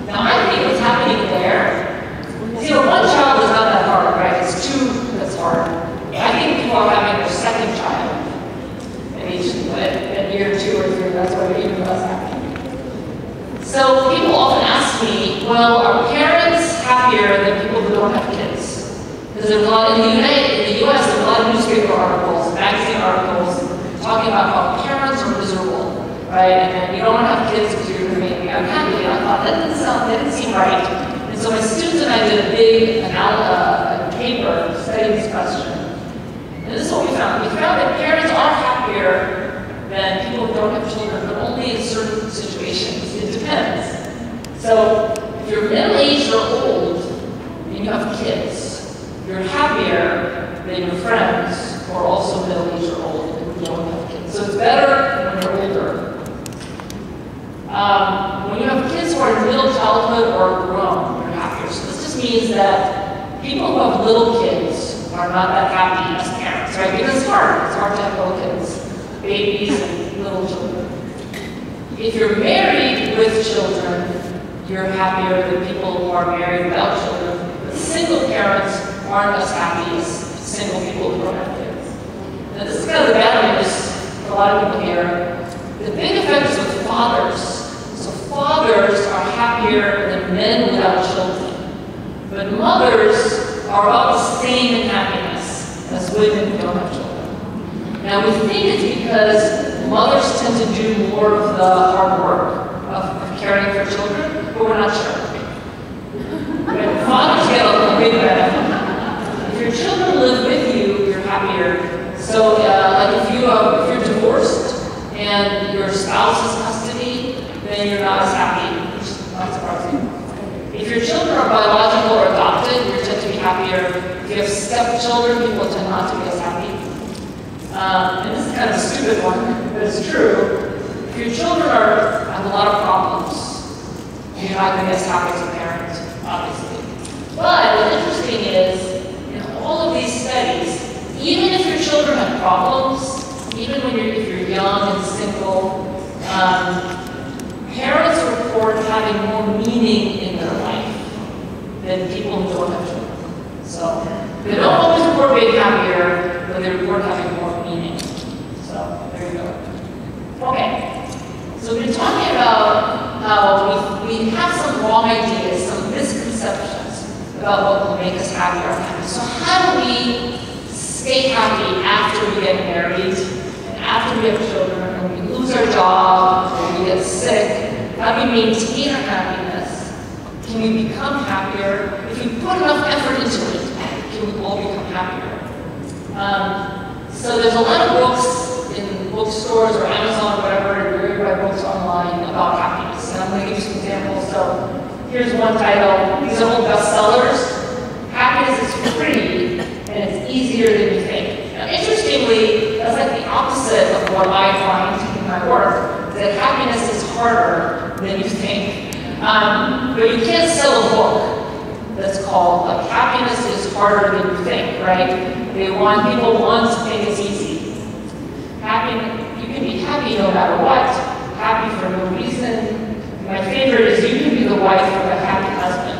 Now I think what's happening there, see, 1 child is not that hard, right? It's 2 that's hard. I think people are having their 2nd child at year 2 or 3. That's why they're even less happy. So people often ask me, well, are parents happier than people who don't have kids? Because there's a lot in the US, there's a lot of newspaper articles, magazine articles, talking about how parents are miserable, right? And you don't want to have kids because you're going to make me unhappy. And I thought that didn't seem right. And so my students and I did a big paper studying this question. And this is what we found. We found that parents are happier than people who don't have children, but only in certain situations. It depends. So if you're middle-aged or old and you have kids, you're happier than your friends who are also middle-aged or old and who don't have kids. So it's better when you're older. When you have kids who are in middle childhood or grown, you're happier. So this just means that people who have little kids are not that happy as parents, right? Because it's hard. It's hard to have little kids, babies and little children. If you're married with children, you're happier than people who are married without children. But single parents aren't as happy as single people who don't have kids. Now this is kind of the bad news for a lot of people here. The big effect is with fathers. So fathers are happier than men without children. But mothers are about the same in happiness as women who don't have children. Now we think it's because mothers tend to do more of the hard work of caring for children, but we're not sure. But fathers get a big benefit. If your children live with you, you're happier. So like if you're divorced and your spouse has custody, then you're not as happy, which is not surprising. If your children are biological or adopted, you tend to be happier. If you have stepchildren, people tend not to be as happy. And this is kind of a stupid one, but it's true. If your children have a lot of problems, you're not going to be as happy as a parent, obviously. But what's interesting is, in all of these studies, even if your children have problems, even when if you're young and single, parents report having more meaning in their life than people who don't have children. So they don't always report being happier, but they report having more meaning. So there you go. Okay, so we've been talking about how we have some wrong ideas, some misconceptions about what will make us happy or unhappy. So how do we stay happy after we get married, and after we have children, and we lose our job, or we get sick? How do we maintain our happiness? Can we become happier? If we put enough effort into it, can we all become happier? So there's a lot of books in bookstores or Amazon or whatever, where you buy books online about happiness. And I'm going to give you some examples. So here's one title. These are all bestsellers. Happiness is free, and it's easier than you think. Now, interestingly, that's like the opposite of what I find in my work, that happiness is harder than you think. But you can't sell a book that's called like happiness is harder than you think, right? People want to think it's easy. You can be happy no matter what, happy for no reason. My favorite is you can be the wife of a happy husband.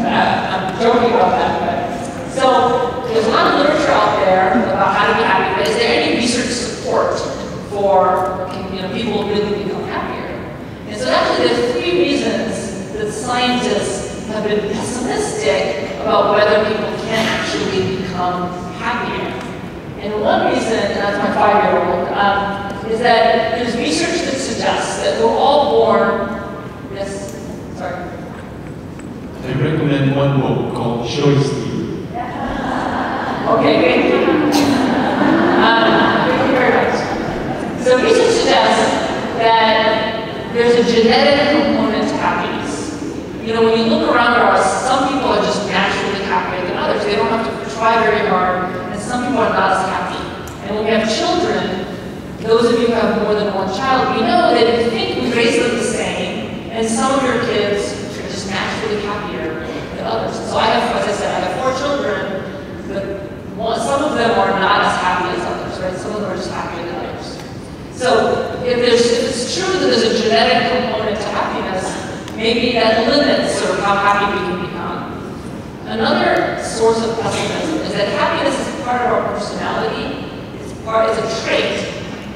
I'm joking about that, but so there's a lot of literature out there about how to be happy, but is there any research support for people really become happier? And so actually there's 3 reasons that scientists have been pessimistic about whether people can actually become happier. And one reason, and that's my 5-year-old, is that there's research that suggests that we're all born. Yes, sorry. I recommend one book called Choice You. Okay, thank you. Thank you very much. So research suggests that there's a genetic component to happiness. When you look around us, some people are just naturally happier than others. They don't have to try very hard, and some people are not as happy. And when we have children, those of you who have more than one child, we know that you think we raise them the same, and some of your kids are just naturally happier than others. So I have, as I said, I have 4 children, but some of them are not as happy as others, right? Some of them are just happier than others. So if it's true that there's a genetic component to happiness, maybe that limits sort of how happy we can become. Another source of pessimism is that happiness is part of our personality. It's a trait.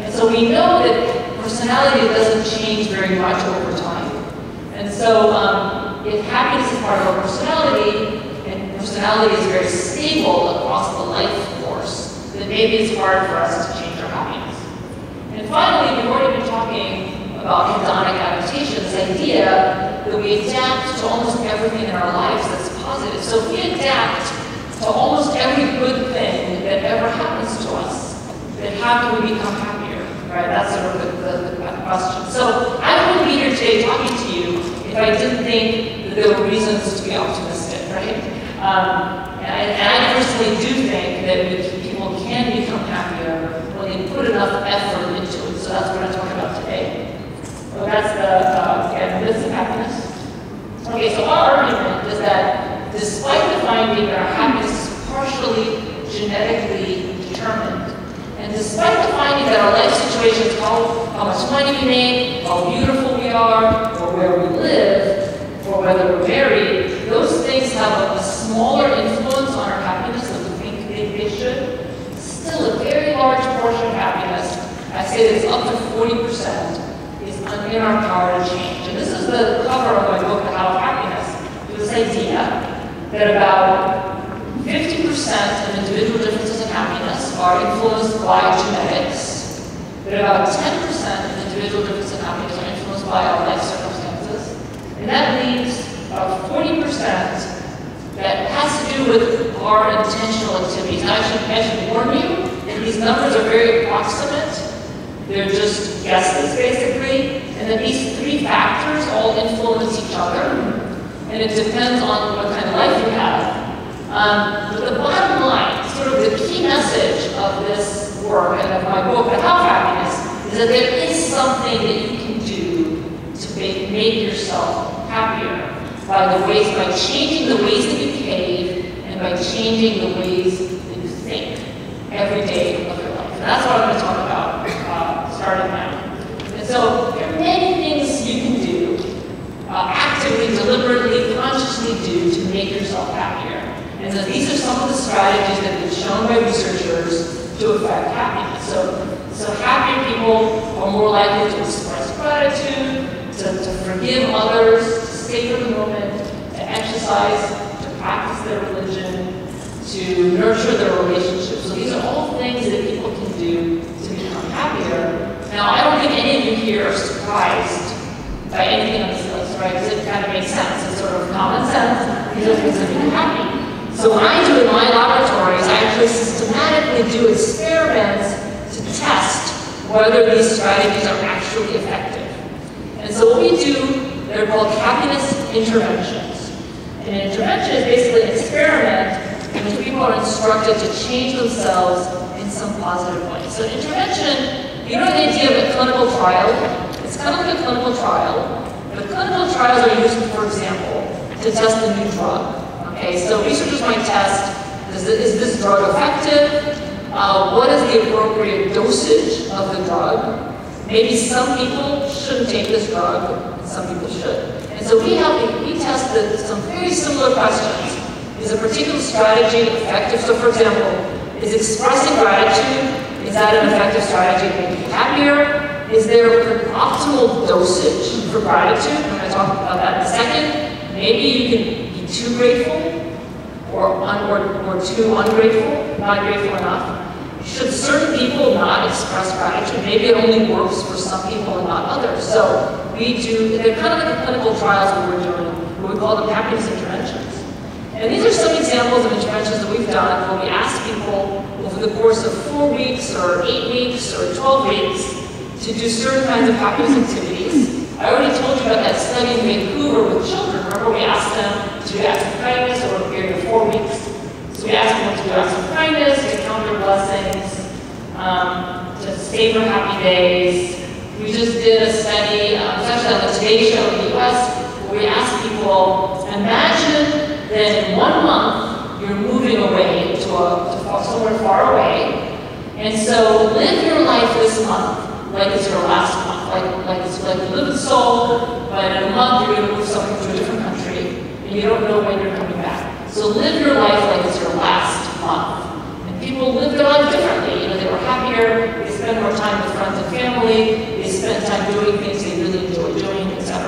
And so we know that personality doesn't change very much over time. And so if happiness is part of our personality, and personality is very stable across the life course, then maybe it's hard for us to change our happiness. And finally, we've already been talking about hedonic adaptation, this idea that we adapt to almost everything in our lives that's positive. So if we adapt to almost every good thing that ever happens to us, then how can we become happier, right? That's sort of the question. So I wouldn't be here today talking to you if I didn't think that there were reasons to be optimistic, right? And I personally do think that people can become happier when they put enough effort into it. So that's what I'm talking about today. So that's the myths of happiness. Okay, so our argument is that despite the finding that our happiness is partially genetically determined, and despite the finding that our life situations, how much money we make, how beautiful we are, or where we live, or whether we're married, those things have a smaller influence on our happiness than we think they should. Still, a very large portion of happiness, I say that it's up to 40%, is in our power to change. And this is the cover of my book, The How of Happiness, with this idea that about 50% of individual differences in happiness are influenced by genetics, that about 10% of individual differences in happiness are influenced by our life circumstances, and that leaves about 40% that has to do with our intentional activities. Now, I should warn you that these numbers are very approximate. They're just guesses, basically, and that these 3 factors all influence each other, and it depends on what kind of life you have. But the bottom line, sort of the key message of this work and of my book, The How of Happiness, is that there is something that you can do to make yourself happier by changing the ways that you behave and by changing the ways that you think every day of your life. And that's what I'm going to talk about starting now. And so there are many things you can do, actively, deliberately, consciously do to make yourself happier. And so these are some of the strategies that have been shown by researchers to affect happiness. So happier people are more likely to express gratitude, to forgive others, to savor the moment, to exercise, to practice their religion, to nurture their relationships. So these are all things that people can do to become happier. Now, I don't think any of you here are surprised by anything on this list, right? Because it kind of makes sense. It's sort of common sense. These are things that make you happy. So what I do in my laboratories, I actually systematically do experiments to test whether these strategies are actually effective. And so what we do, they're called happiness interventions. And an intervention is basically an experiment in which people are instructed to change themselves in some positive way. So an intervention, you know the idea of a clinical trial? It's kind of like a clinical trial, but clinical trials are used, for example, to test a new drug. Okay, so researchers might test, is this drug effective? What is the appropriate dosage of the drug? Maybe some people shouldn't take this drug, and some people should. And so we tested some very similar questions. Is a particular strategy effective? So for example, is expressing gratitude, is that an effective strategy to make you happier? Is there an optimal dosage for gratitude? I'm going to talk about that in a second. Maybe you can be too grateful or too ungrateful, not grateful enough. Should certain people not express gratitude? Maybe it only works for some people and not others. So they're kind of like the clinical trials we were doing, what we call them happiness interventions. And these are some examples of interventions that we've done where we ask people over the course of 4 weeks or 8 weeks or 12 weeks to do certain kinds of happiness activities. I already told you about that study in Vancouver with children. Remember we asked them to do acts of kindness over a period of 4 weeks. So we asked them to do acts of kindness, to count their blessings, to savor happy days. We just did a study, it was actually on the Today Show in the US, where we asked people, imagine that in 1 month you're moving away to somewhere far away, and so live your life this month like it's your last month, like it's like you live in Seoul, but in a month you're going to move somewhere to a different country, and you don't know when you're coming back. So live your life like it's your last month. And people live their life differently. You know, they were happier, they spend more time with friends and family, they spend time doing things they really enjoy doing, etc.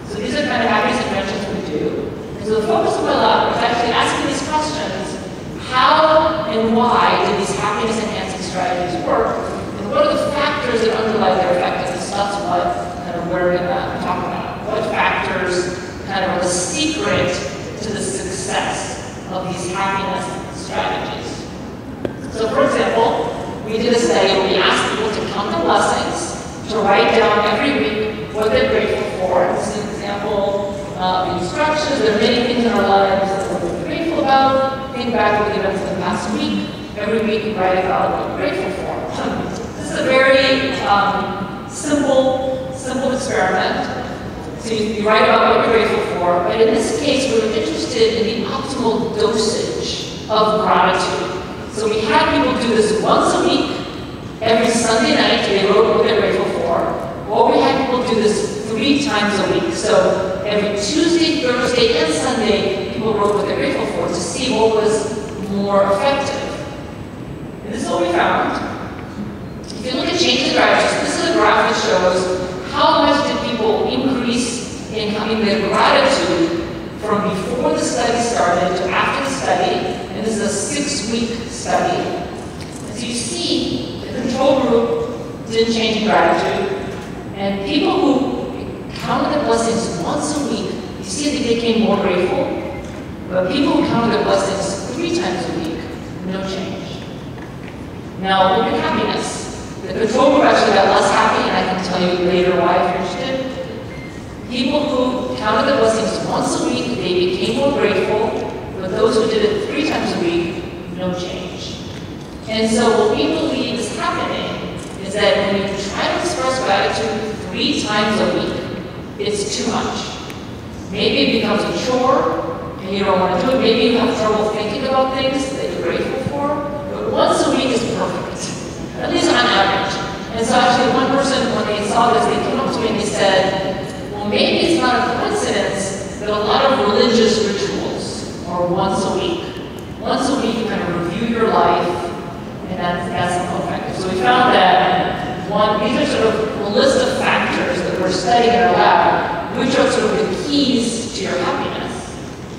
So these are kind of happiness interventions we do. And so the focus of my lab is actually asking these questions: how and why do these happiness enhancing strategies work? And what are the factors that underlie their effectiveness? That's what kind of we're going to talk about. What factors kind of are the secret to the success of these happiness strategies. So for example, we did a study where we asked people to count their blessings, to write down every week what they're grateful for. This is an example of instructions. There are many things in our lives that we're grateful about. Think back to the events of the past week. Every week you write about what you're grateful for. This is a very simple experiment. So you write about what you're grateful for, but in this case, we were interested in the optimal dosage of gratitude. So we had people do this once a week, every Sunday night, they wrote what they're grateful for, or we had people do this 3 times a week. So every Tuesday, Thursday, and Sunday, people wrote what they're grateful for to see what was more effective. And this is what we found. If you look at changes in gratitude, this is a graph that shows how much did people increase in their gratitude from before the study started to after the study, and this is a 6-week study. And so you see the control group didn't change in gratitude, and people who counted their blessings once a week, you see that they became more grateful, but people who counted their blessings 3 times a week, no change. Now look at happiness. The control group actually got less happy, and I can tell you later why if you're interested. People who counted their blessings once a week, they became more grateful, but those who did it 3 times a week, no change. And so what we believe is happening is that when you try to express gratitude 3 times a week, it's too much. Maybe it becomes a chore, and you don't want to do it. Maybe you have trouble thinking about things that you're grateful for, but once a week is perfect, at least on average. And so actually one person, when they saw this, they came up to me and they said, well, maybe it's not a coincidence that a lot of religious rituals are once a week. Once a week you kind of review your life, and that's effective. So we found that these are sort of a list of factors that we're studying in our lab, which are sort of the keys to your happiness.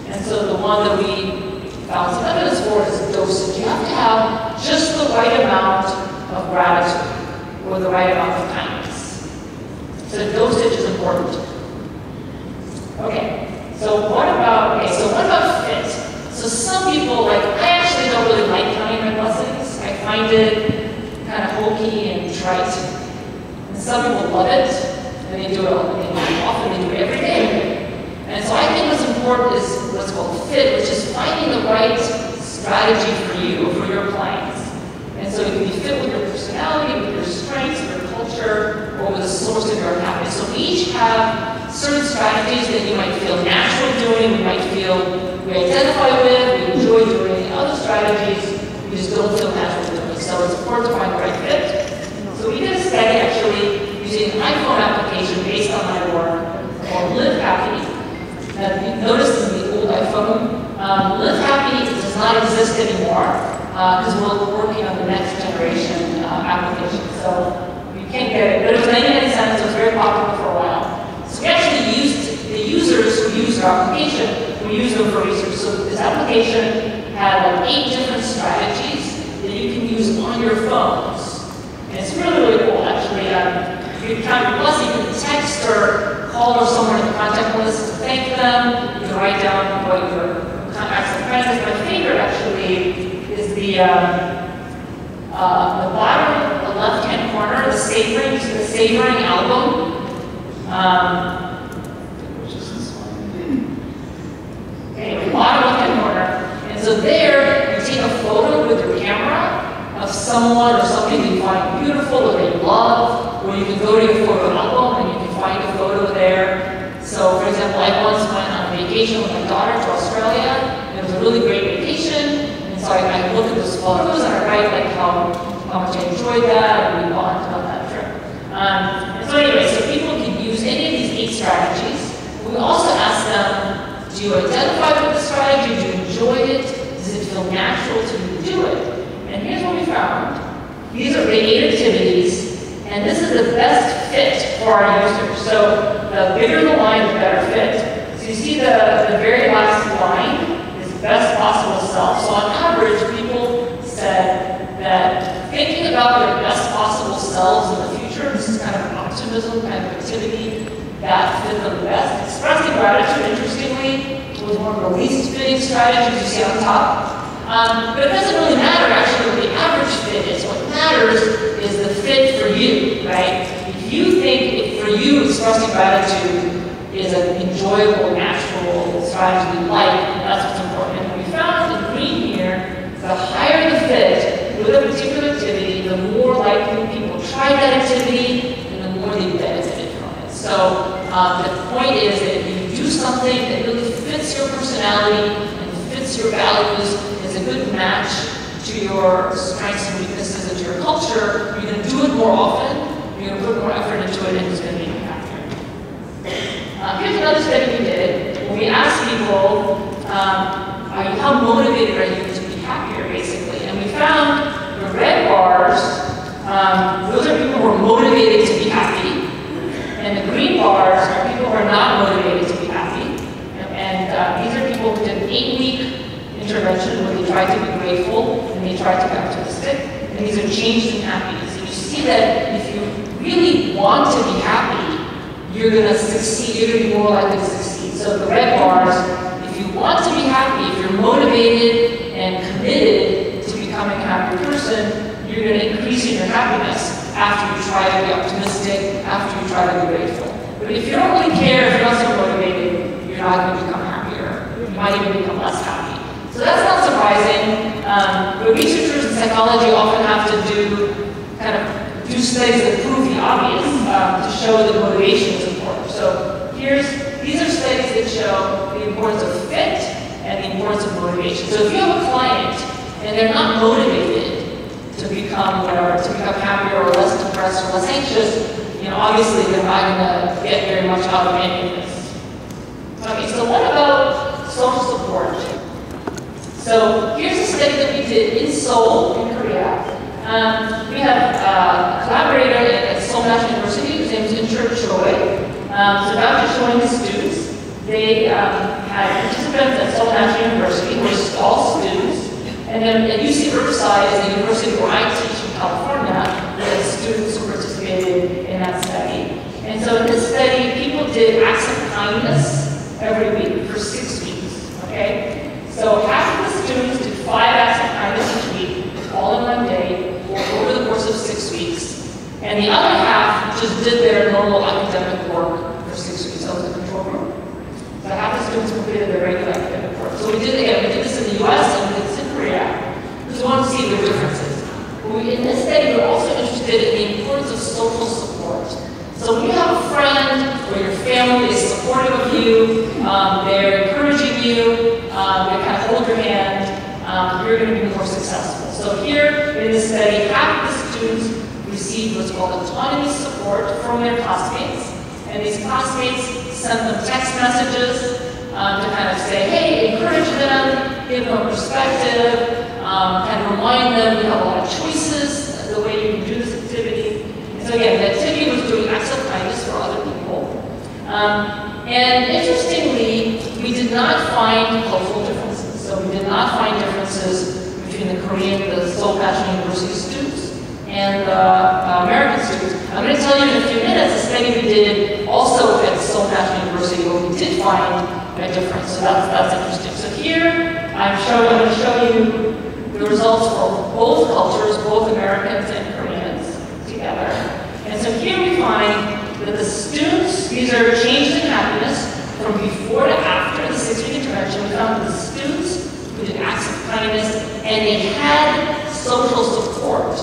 And so the one that we found some evidence for is dosage. You have to have just the right amount of gratitude or the right amount of kindness. So dosage is important. Okay, so what about fit? So some people, like, I actually don't really like counting my blessings. I find it kind of hokey and trite. And some people love it, and they do it often, they do it every day. And so I think what's important is what's called fit, which is finding the right strategy for you, for your clients. And so it can be fit with your personality, with your strengths, your culture, or with the source of your happiness. So we each have certain strategies that you might feel natural doing, we might feel we identify with, we enjoy doing. Other strategies we just don't feel natural doing. So it's important to find the right fit. So we did a study actually using an iPhone application based on my work called Live Happy. You notice in the old iPhone, Live Happy does not exist anymore because we're working on the next generation application. So you can't get it. But it was 99 cents, it was very popular for a while. So we actually used the users who used our application, we used them for research. So this application had like 8 different strategies that you can use on your phones. And it's really, really cool, actually. You can count your blessing, you can text or call or someone in the contact list to thank them. You can write down what your contacts and friends. My favorite, actually, is the bottom, the left-hand corner, the savoring album. Okay, the bottom left-hand corner. And so there, you take a photo with your camera of someone or something you find beautiful or they love, or you can go to your photo album and you can find a photo there. So, for example, I once went on a vacation with my daughter to Australia, and it was a really great vacation. And so I look at those photos and I write like how much I enjoyed that, and we bond about that trip. And so anyway, so people can use any of these 8 strategies. We also ask them, do you identify with the strategy? Do you enjoy it? Does it feel natural to you to do it? And here's what we found. These are the 8 activities, and this is the best fit for our users. So the bigger the line, the better fit. So you see the very last line is best possible self. So on average, people said that thinking about their best possible selves in the future, this is kind of optimism, kind of activity that fit them the best. Expressing gratitude, interestingly, was one of the least fitting strategies you see on top. But it doesn't really matter actually what the average fit is. What matters is the fit for you, right? If you think for you expressing gratitude is an enjoyable, natural strategy you like, that's what's important. And we found in green here, the higher the fit with a particular activity, the more likely people tried that activity and the more they benefited from it. So the point is that if you do something that really fits your personality and fits your values, is a good match to your strengths and weaknesses and to your culture, you're going to do it more often, you're going to put more effort into it, and it's going to make you happier. Here's another study we did. When we asked people, how motivated are you to be happier, basically? And we found the red bars, those are people who are motivated to be happy, and the green bars are people who are not motivated to be happy. And these are people who did an 8-week intervention where they tried to be grateful and they tried to be optimistic, and these are changes in happiness. And you see that if you really want to be happy, you're going to succeed, you're going to be more likely to succeed. So the red bars, if you want to be happy, if you're motivated and committed to becoming a happy person, you're going to increase in your happiness after you try to be optimistic, after you try to be grateful. But if you don't really care, if you're not so motivated, you're not going to become happier. You might even become less happy. So that's not surprising, but researchers in psychology often have to do studies that prove the obvious to show that motivation is important. So these are studies that show the importance of fit and the importance of motivation. So if you have a client and they're not motivated to become happier or less depressed or less anxious, obviously they're not going to get very much out of any of this. Okay, so what about social support? So here's a study that we did in Seoul, in Korea. We have a collaborator at Seoul National University, whose name is Choi. So Dr. Choi and his students, they had participants at Seoul National University, who were all students, and then at UC Riverside is the university where I teach in California, we had students who participated in that study. And so in this study, people did acts of kindness every week for 6 weeks, okay? So half of the students did 5 acts of kindness each week, all in one day, or over the course of 6 weeks. And the other half just did their normal academic work for 6 weeks. That was the control group. So half the students completed their regular academic work. So we did this in the US and we did this in Korea, because we want to see the differences. In this study, we're also interested in the importance of social support. So when you have a friend or your family is supportive of you, they're encouraging you, they kind of hold your hand, you're going to be more successful. So here in this study, half of the students received what's called autonomy support from their classmates. And these classmates sent them text messages to kind of say, hey, encourage them, give them a perspective, kind of remind them you have a lot of choices, the way you can do this activity. And so again, the activity was doing acts of kindness for other people. And interestingly, we did not find cultural differences. So we did not find differences between the Korean, the Seoul National University students and the American students. I'm going to tell you in a few minutes a study we did also at Seoul National University where we did find a difference. So that's interesting. So here I'm going to show you the results for both cultures, both Americans and Koreans together. And so here we find that the students, these are changes in happiness from before to after the 6-week intervention. We found that the students who did acts of kindness and they had social support,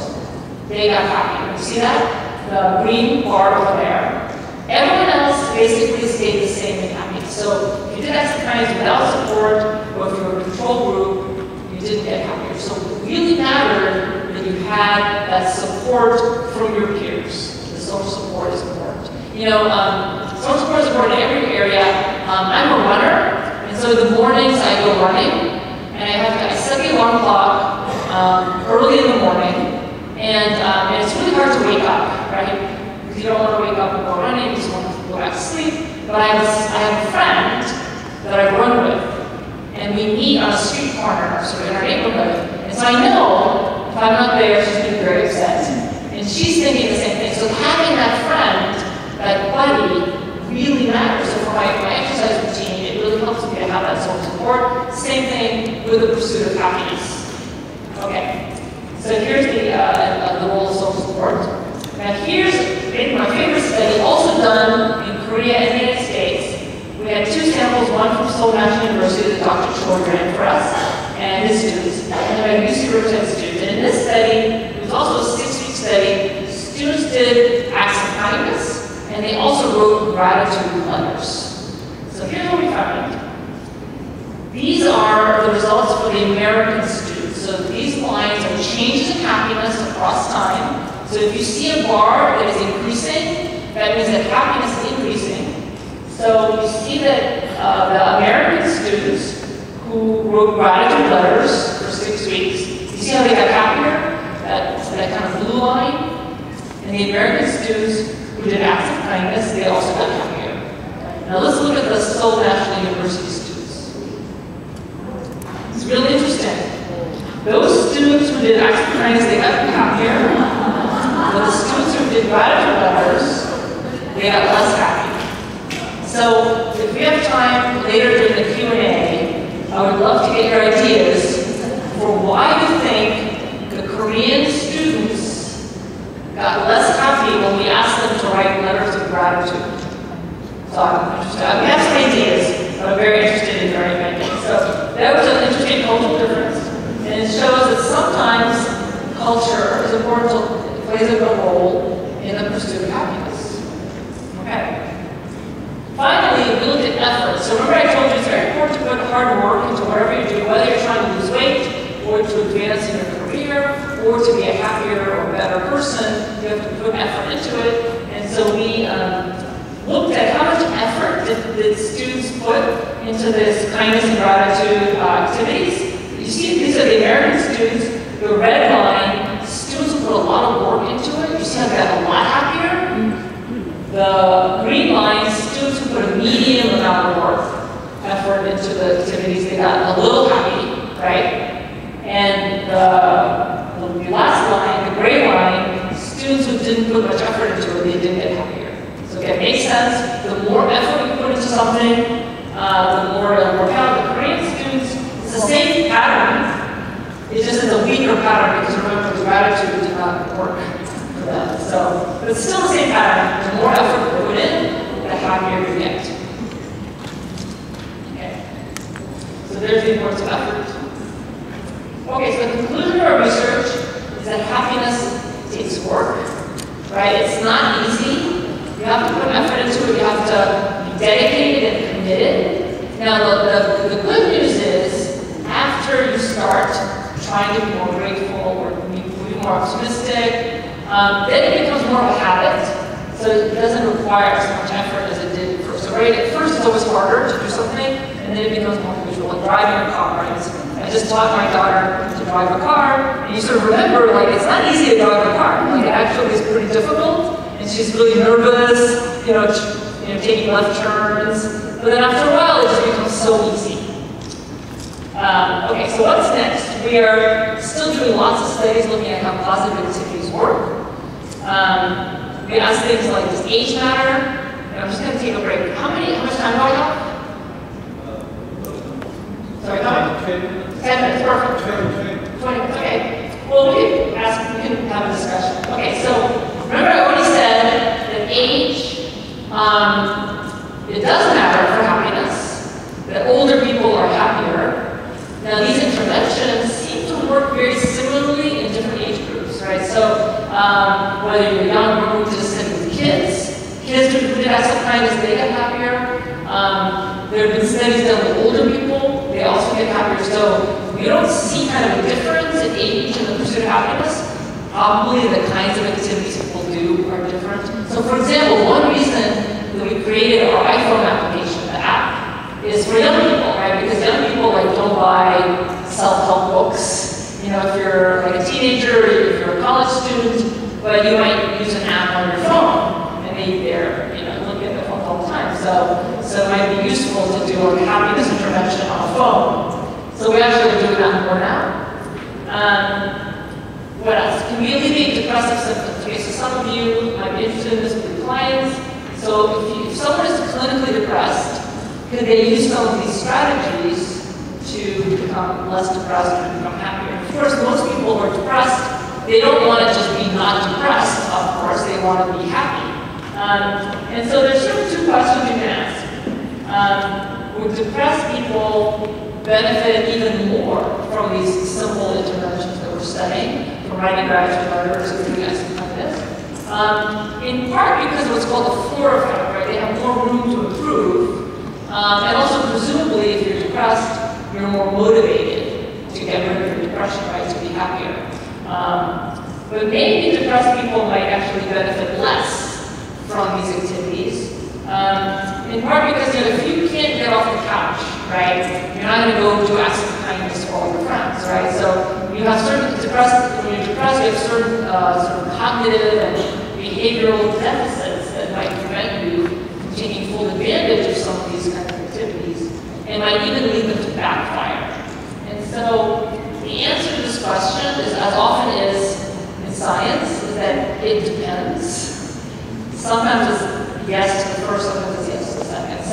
they got happier. You see that? The green bar over there. Everyone else basically stayed the same in happiness. So if you did acts of kindness without support, or if you were a control group, you didn't get happier. So it really mattered that you had that support from your peers. The social support is important. Social support is important in every area. I'm a runner, and so in the mornings I go running, and I set the alarm clock early in the morning, and it's really hard to wake up, right? Because you don't want to wake up and go running, you just want to go back to sleep. But I have a friend that I run with, and we meet on a street corner, so in our neighborhood. And so I know if I'm not there, she's going to be very upset. And she's thinking the same thing. So having that friend, that buddy, really matters. So for my exercise routine, it really helps me to have that social support. Same thing with the pursuit of happiness. Okay, so here's the role of social support. Now here's my favorite study, also done in Korea and the United States. We had 2 samples, one from Seoul National University that Dr. Choi ran for us, and his students, and then we had UC Riverside students. And in this study, it was also a 6-week study. Students did acts of kindness, and they also wrote gratitude letters. So here's what we found. These are the results for the American students. So these lines are changes in happiness across time. So if you see a bar that is increasing, that means that happiness is increasing. So you see that the American students who wrote gratitude letters for 6 weeks, you see how they got happier? That kind of blue line. And the American students who did acts of kindness, they also got happier. Now let's look at the Seoul National University students. It's really interesting. Those students who did acts of kindness, they got happier. But the students who did gratitude letters, they got less happy. So if we have time later during the Q&A, I would love to get your ideas for why you think the Korean students got less happy when we asked them to write letters of gratitude. So I'm interested. We have some ideas, but I'm very interested in very many. So that was an interesting cultural difference. And it shows that sometimes culture is important, plays a role in the pursuit of happiness. Okay. Finally, we looked at effort. So remember I told you it's very important to put hard work into whatever you do, whether you're trying to lose weight, or to advance in your career, or to be a happier or better person, you have to put effort into it. And so we looked at how much effort did students put into this kindness and gratitude activities. You see, these are the American students. The red line, students who put a lot of work into it. You see how they got a lot happier? The green line, students who put a medium amount of effort into the activities, they got a little happy, right? And the last line, the gray line, students who didn't put much effort into it, they didn't get happier. So again, it makes sense. The more effort you put into something, the more it'll work out. The Korean students, it's the same pattern. It's just it's a weaker pattern because remember, gratitude did not work for them. So, but it's still the same pattern. The more effort you put in, the happier you get. Okay. So there's the importance of effort. Okay, so the conclusion of our research is that happiness takes work, right? It's not easy. You have to put effort into it. You have to be dedicated and committed. Now, the good news is after you start trying to be more grateful or be more optimistic, then it becomes more of a habit. So it doesn't require as much effort as it did at first. So right at first, it's always harder to do something, and then it becomes more usual. Like driving a car, right? I just taught my daughter to drive a car, and you sort of remember, like, it's not easy to drive a car. Like, it actually is pretty difficult, and she's really nervous, taking left turns. But then after a while, it just becomes so easy. Okay, so what's next? We are still doing lots of studies looking at how positive activities work. We ask things like, does age matter? And I'm just going to take a break. How much time do I have? Sorry, how 10 minutes, perfect. 20 minutes, okay. Well, we can have a discussion. Okay, so remember I already said that age, it does matter for happiness, that older people are happier. Now these interventions seem to work very similarly in different age groups, right? So whether you're young or old, just study with kids who did have some kindness, they get happier. There have been studies done with older people, they also get happier. So we don't see kind of a difference in age in the pursuit of happiness. Probably the kinds of activities people do are different. So for example, one reason that we created our iPhone application, the app, is for young people, right? Because young people don't buy self-help books. If you're like a teenager, or if you're a college student, but you might use an app on your phone, and they're looking at the phone all the time. So it might be useful to do a happiness intervention on a phone. So we actually are doing that more now. What else? Can we alleviate depressive symptoms? Okay, so some of you might be interested in this with your clients. So if someone is clinically depressed, could they use some of these strategies to become less depressed or become happier? Of course, most people who are depressed, they don't want to just be not depressed, of course, they want to be happy. And so there's sort of two questions you can ask. Would depressed people benefit even more from these simple interventions that we're studying, from writing gratitude letters or doing something like this? In part because of what's called the floor effect, right? They have more room to improve. And also, presumably, if you're depressed, you're more motivated to get rid of your depression, right, to be happier. But maybe depressed people might actually benefit less from these activities. In part because if you can't get off the couch, right, you're not going to go do acts of kindness for all your friends, right? So you have certain when you're depressed, you have certain sort of cognitive and behavioral deficits that might prevent you from taking full advantage of some of these kinds of activities, and might even lead them to backfire. And so the answer to this question is, as often is in science, is that it depends. Sometimes it's yes to the first, sometimes it's yes to the second.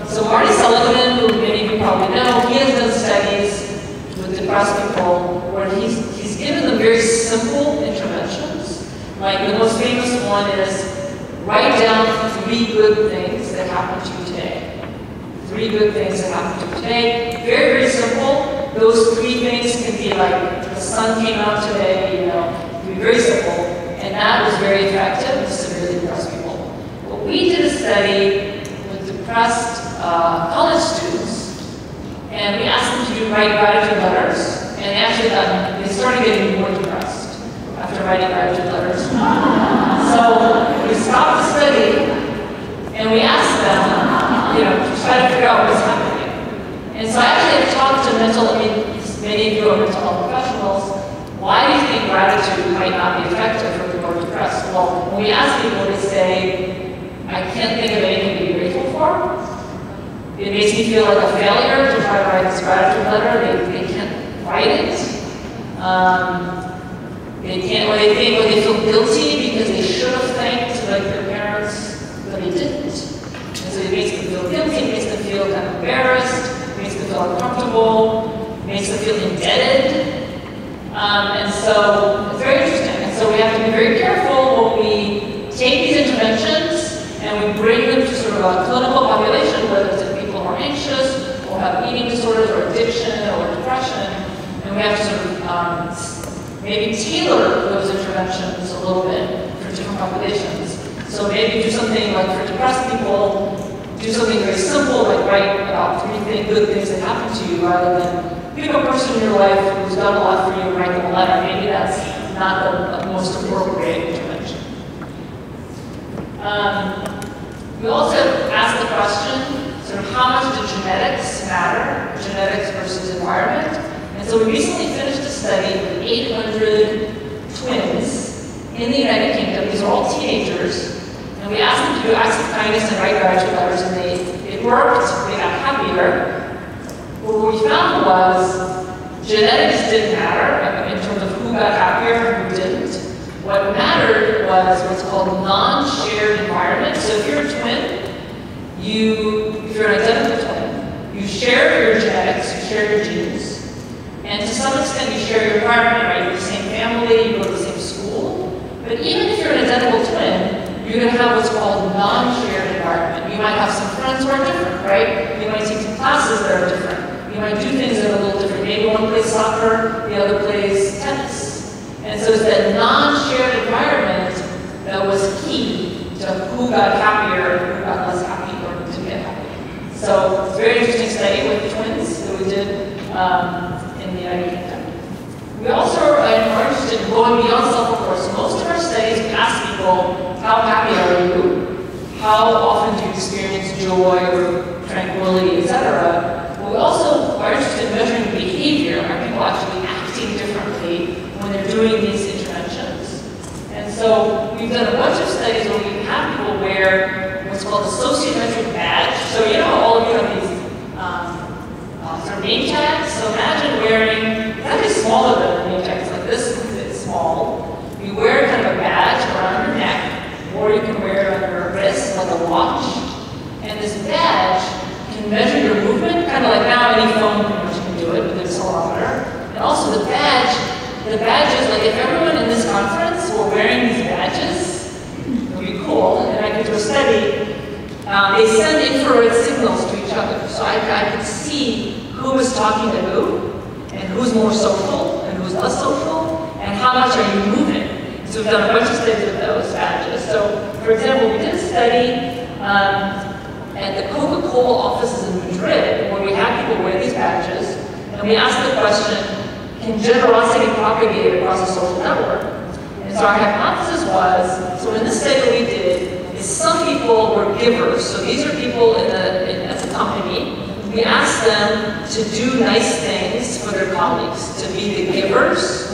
So Marty Sullivan, who many of you probably know, he has done studies with depressed people where he's given them very simple interventions. Like the most famous one is write down 3 good things that happened to you today. 3 good things that happened to you today. Very, very simple. Those 3 things can be like the sun came out today, it can be very simple. And that was very effective with severely depressed people. But we did a study with depressed college students, and we asked them to write gratitude letters, and they actually they started getting more depressed after writing gratitude letters. So we stopped the study, and we asked them, to try to figure out what's happening. And so I actually talked to many of you are mental health professionals. Why do you think gratitude might not be effective for people who are depressed? Well, when we ask people, they say, I can't think of anything to be grateful for. It makes me feel like a failure to try to write this gratitude letter. They can't write it. They feel guilty because they should have thanked their parents, but they didn't. And so it makes them feel guilty, it makes them feel kind of embarrassed, it makes them feel uncomfortable, it makes them feel indebted. And so it's very interesting. And so we have to be very careful when we take these interventions and we bring them to sort of a clinical population, whether it's people who are anxious or have eating disorders or addiction or depression, and we have to sort of maybe tailor those interventions a little bit for different populations. So maybe do something like for depressed people, do something very simple, like write about 3 good things that happened to you, rather than pick a person in your life who's done a lot for you and write them a letter. Maybe that's not the most appropriate intervention. We also asked the question, sort of how much do genetics matter, genetics versus environment? And so we recently finished a study with 800 twins in the United Kingdom. These are all teenagers. And we asked them to do acts of kindness and write gratitude letters, and it worked. They got happier. But what we found was genetics didn't matter in terms of who got happier and who didn't. What mattered was what's called non-shared environment. So if you're a twin, if you're an identical twin, you share your genetics, you share your genes, and to some extent you share your environment, right? You're the same family, you go to the same school. But even if you're an identical twin, you're going to have what's called non-shared environment. You might have some friends who are different, right? You might take some classes that are different. You might do things that are a little different. Maybe one plays soccer, the other plays tennis. And so it's that non-shared environment that was key to who got happier, who got less happy, or who didn't get happy. So it's a very interesting study with the twins that we did in the United Kingdom. We also are interested in going beyond self, of course. Most of our studies, we ask people, how happy are you? How often do you experience joy or tranquility, etc.? But we also are interested in measuring behavior. Are people actually acting differently when they're doing these interventions? And so we've done a bunch of studies where we have people wear what's called a sociometric badge. So all of you have these sort of name tags. So imagine wearing, it's actually smaller than the name tags, like this, it's small. You wear kind of a badge around your neck, or you can wear it on your wrist like a watch. And this badge can measure your movement, kind of like now any phone pretty much can do it with an accelerometer. And also the badges, like if everyone in this conference were wearing these badges, it would be cool. And I could do a study. They send infrared signals to each other. So I could see who was talking to who, and who's more social, and who's less social, and how much are you moving. So we've done a bunch of studies with those badges. So, for example, we did a study at the Coca-Cola offices in Madrid where we had people wear these badges, and we asked the question, can generosity propagate across a social network? And so our hypothesis was, so in this study we did, is some people were givers. So these are people as a company. We asked them to do nice things for their colleagues, to be the givers.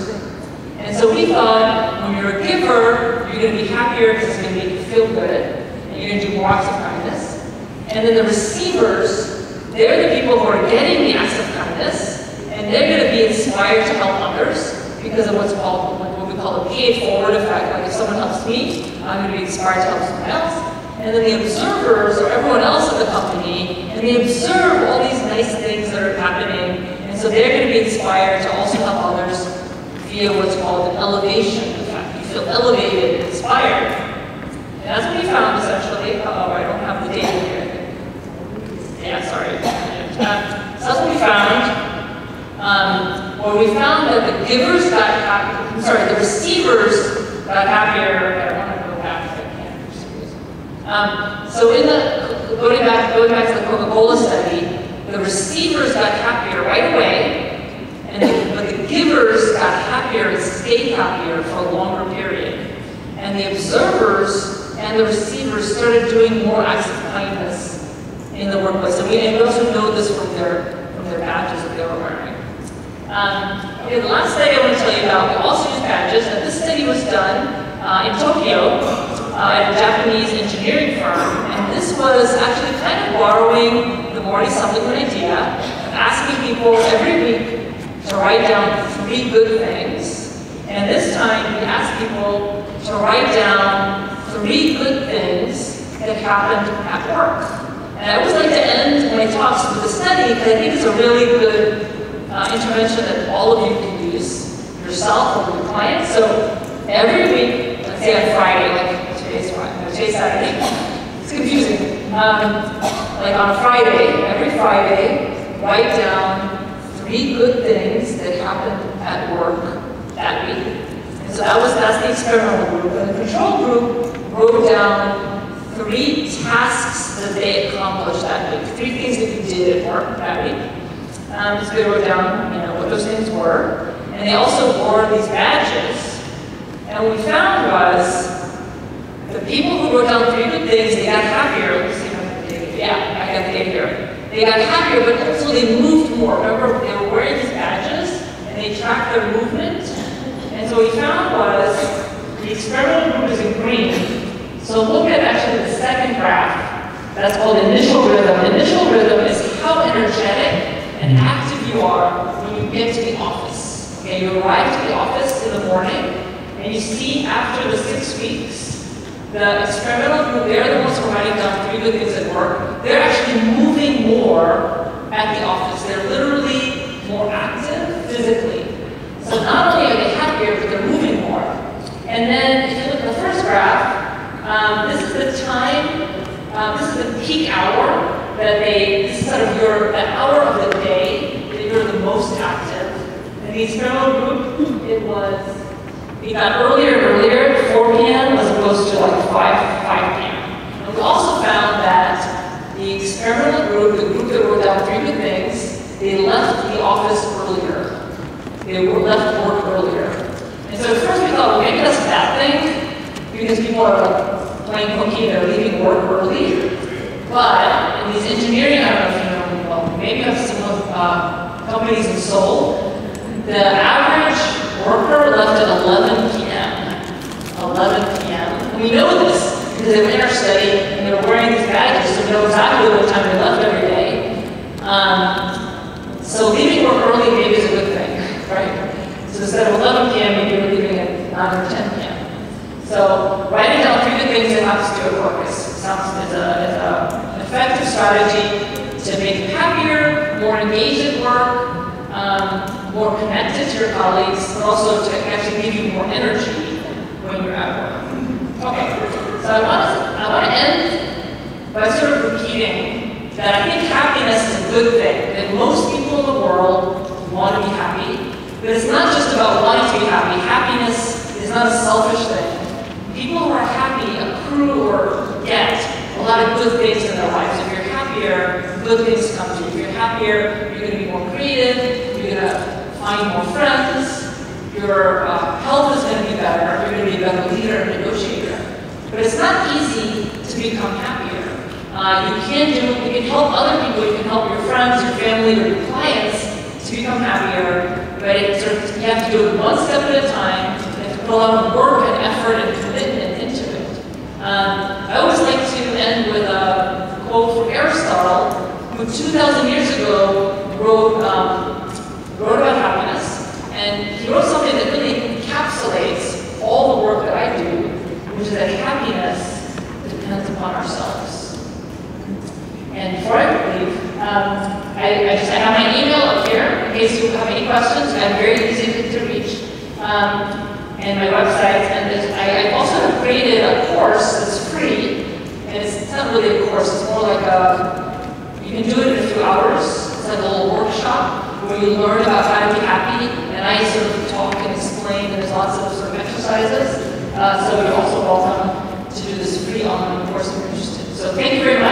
And so we thought, when you're a giver, you're going to be happier because it's going to make you feel good, and you're going to do more acts of kindness. And then the receivers, they're the people who are getting the acts of kindness, and they're going to be inspired to help others because of what we call the pay-it-forward effect. Like if someone helps me, I'm going to be inspired to help someone else. And then the observers, or everyone else in the company, and they observe all these nice things that are happening, and so they're going to be inspired to also help others via what's called an elevation effect. You feel elevated, inspired. And that's what we found essentially. I don't have the data here. Yeah, sorry. So that's what we found. Where we found that the givers got happier, the receivers got happier. I want to go back if I can for some reason. So going back to the Coca-Cola study, the receivers got happier right away, but the givers got happier and stayed happier for a longer period. And the observers and the receivers started doing more acts of kindness in the workplace. And we also know this from their badges that they were wearing. Okay, the last study I want to tell you about, we also use badges, and this study was done in Tokyo at a Japanese engineering firm, and this was actually kind of borrowing the Marty Seligman idea of asking people every week to write down 3 good things, and this time we asked people to write down 3 good things that happened at work. And I always like to end my talks with a study because I think it's a really good intervention that all of you can use yourself or your clients. So every week, let's say on Friday, like today's Saturday, it's confusing. Like on a Friday, every Friday, write down 3 good things that happened at work that week. And so that's the experimental group. And the control group wrote down 3 tasks that they accomplished that week, 3 things that you did at work that week. So they wrote down, what those things were, and they also wore these badges. And what we found was the people who wrote down 3 good things, they got happier. Let's see if I can get it. Yeah, I got the data here. They got happier, but also they moved more. Remember, they were wearing these badges, and they tracked their movement. And so what we found was the experimental group is in green. So look at actually the second graph. That's called initial rhythm. Initial rhythm is how energetic and active you are when you get to the office. Okay, you arrive to the office in the morning, and you see after the 6 weeks, the experimental group, they're the ones who are writing down 3 good things at work. They're actually moving more at the office. They're literally more active physically. So not only are they happier, but they're moving more. And then if you look at the first graph, this is the time, this is the peak hour that this is sort of the hour of the day that you're the most active. And the experimental group, it got earlier and earlier, 4 p.m. as opposed to like 5 p.m. And we also found that the experimental group, the group that wrote down 3 good things, they left the office earlier. They left work earlier. And so at first we thought, well, maybe that's a bad thing, because people are like playing hooky, they're leaving work early. But in these engineering, I don't know if you know, well, maybe you have some companies in Seoul, the average worker left at 11 p.m. 11 p.m. And we know this because they were in our study and they were wearing these badges, so we know exactly what time they left every day. So leaving work early maybe is a good thing, right? So instead of 11 p.m., maybe you're leaving at 9 or 10 p.m. So writing down 3 good things that happens to your work is an effective strategy to make you happier, more engaged at work, more connected to your colleagues, but also to actually give you more energy when you're at work. Okay, so I want to end by sort of repeating that I think happiness is a good thing, that most people in the world want to be happy, but it's not just about wanting to be happy. Happiness is not a selfish thing. People who are happy accrue or get a lot of good things in their lives. If you're happier, good things come to you. If you're happier, you're going to be more creative, you're going to find more friends, your health is going to be better, you're going to be a better leader and negotiator. But it's not easy to become happier. You can help other people, you can help your friends, your family, or your clients to become happier, but you have to do it one step at a time. You have to put a lot of work and effort and commitment into it. I always like to end with a quote from Aristotle, who 2,000 years ago wrote about happiness, and he wrote something that really encapsulates all the work that I do, which is that happiness depends upon ourselves. And before I leave, I have my email up here in case you have any questions. I'm very easy to reach, and my website. And I also have created a course that's free, and it's not really a course. It's more like you can do it in a few hours. It's like a little workshop where you learn about how to be happy, and I sort of talk and explain. There's lots of sort of exercises, so you're also welcome to do this free online course if you're interested. So thank you very much.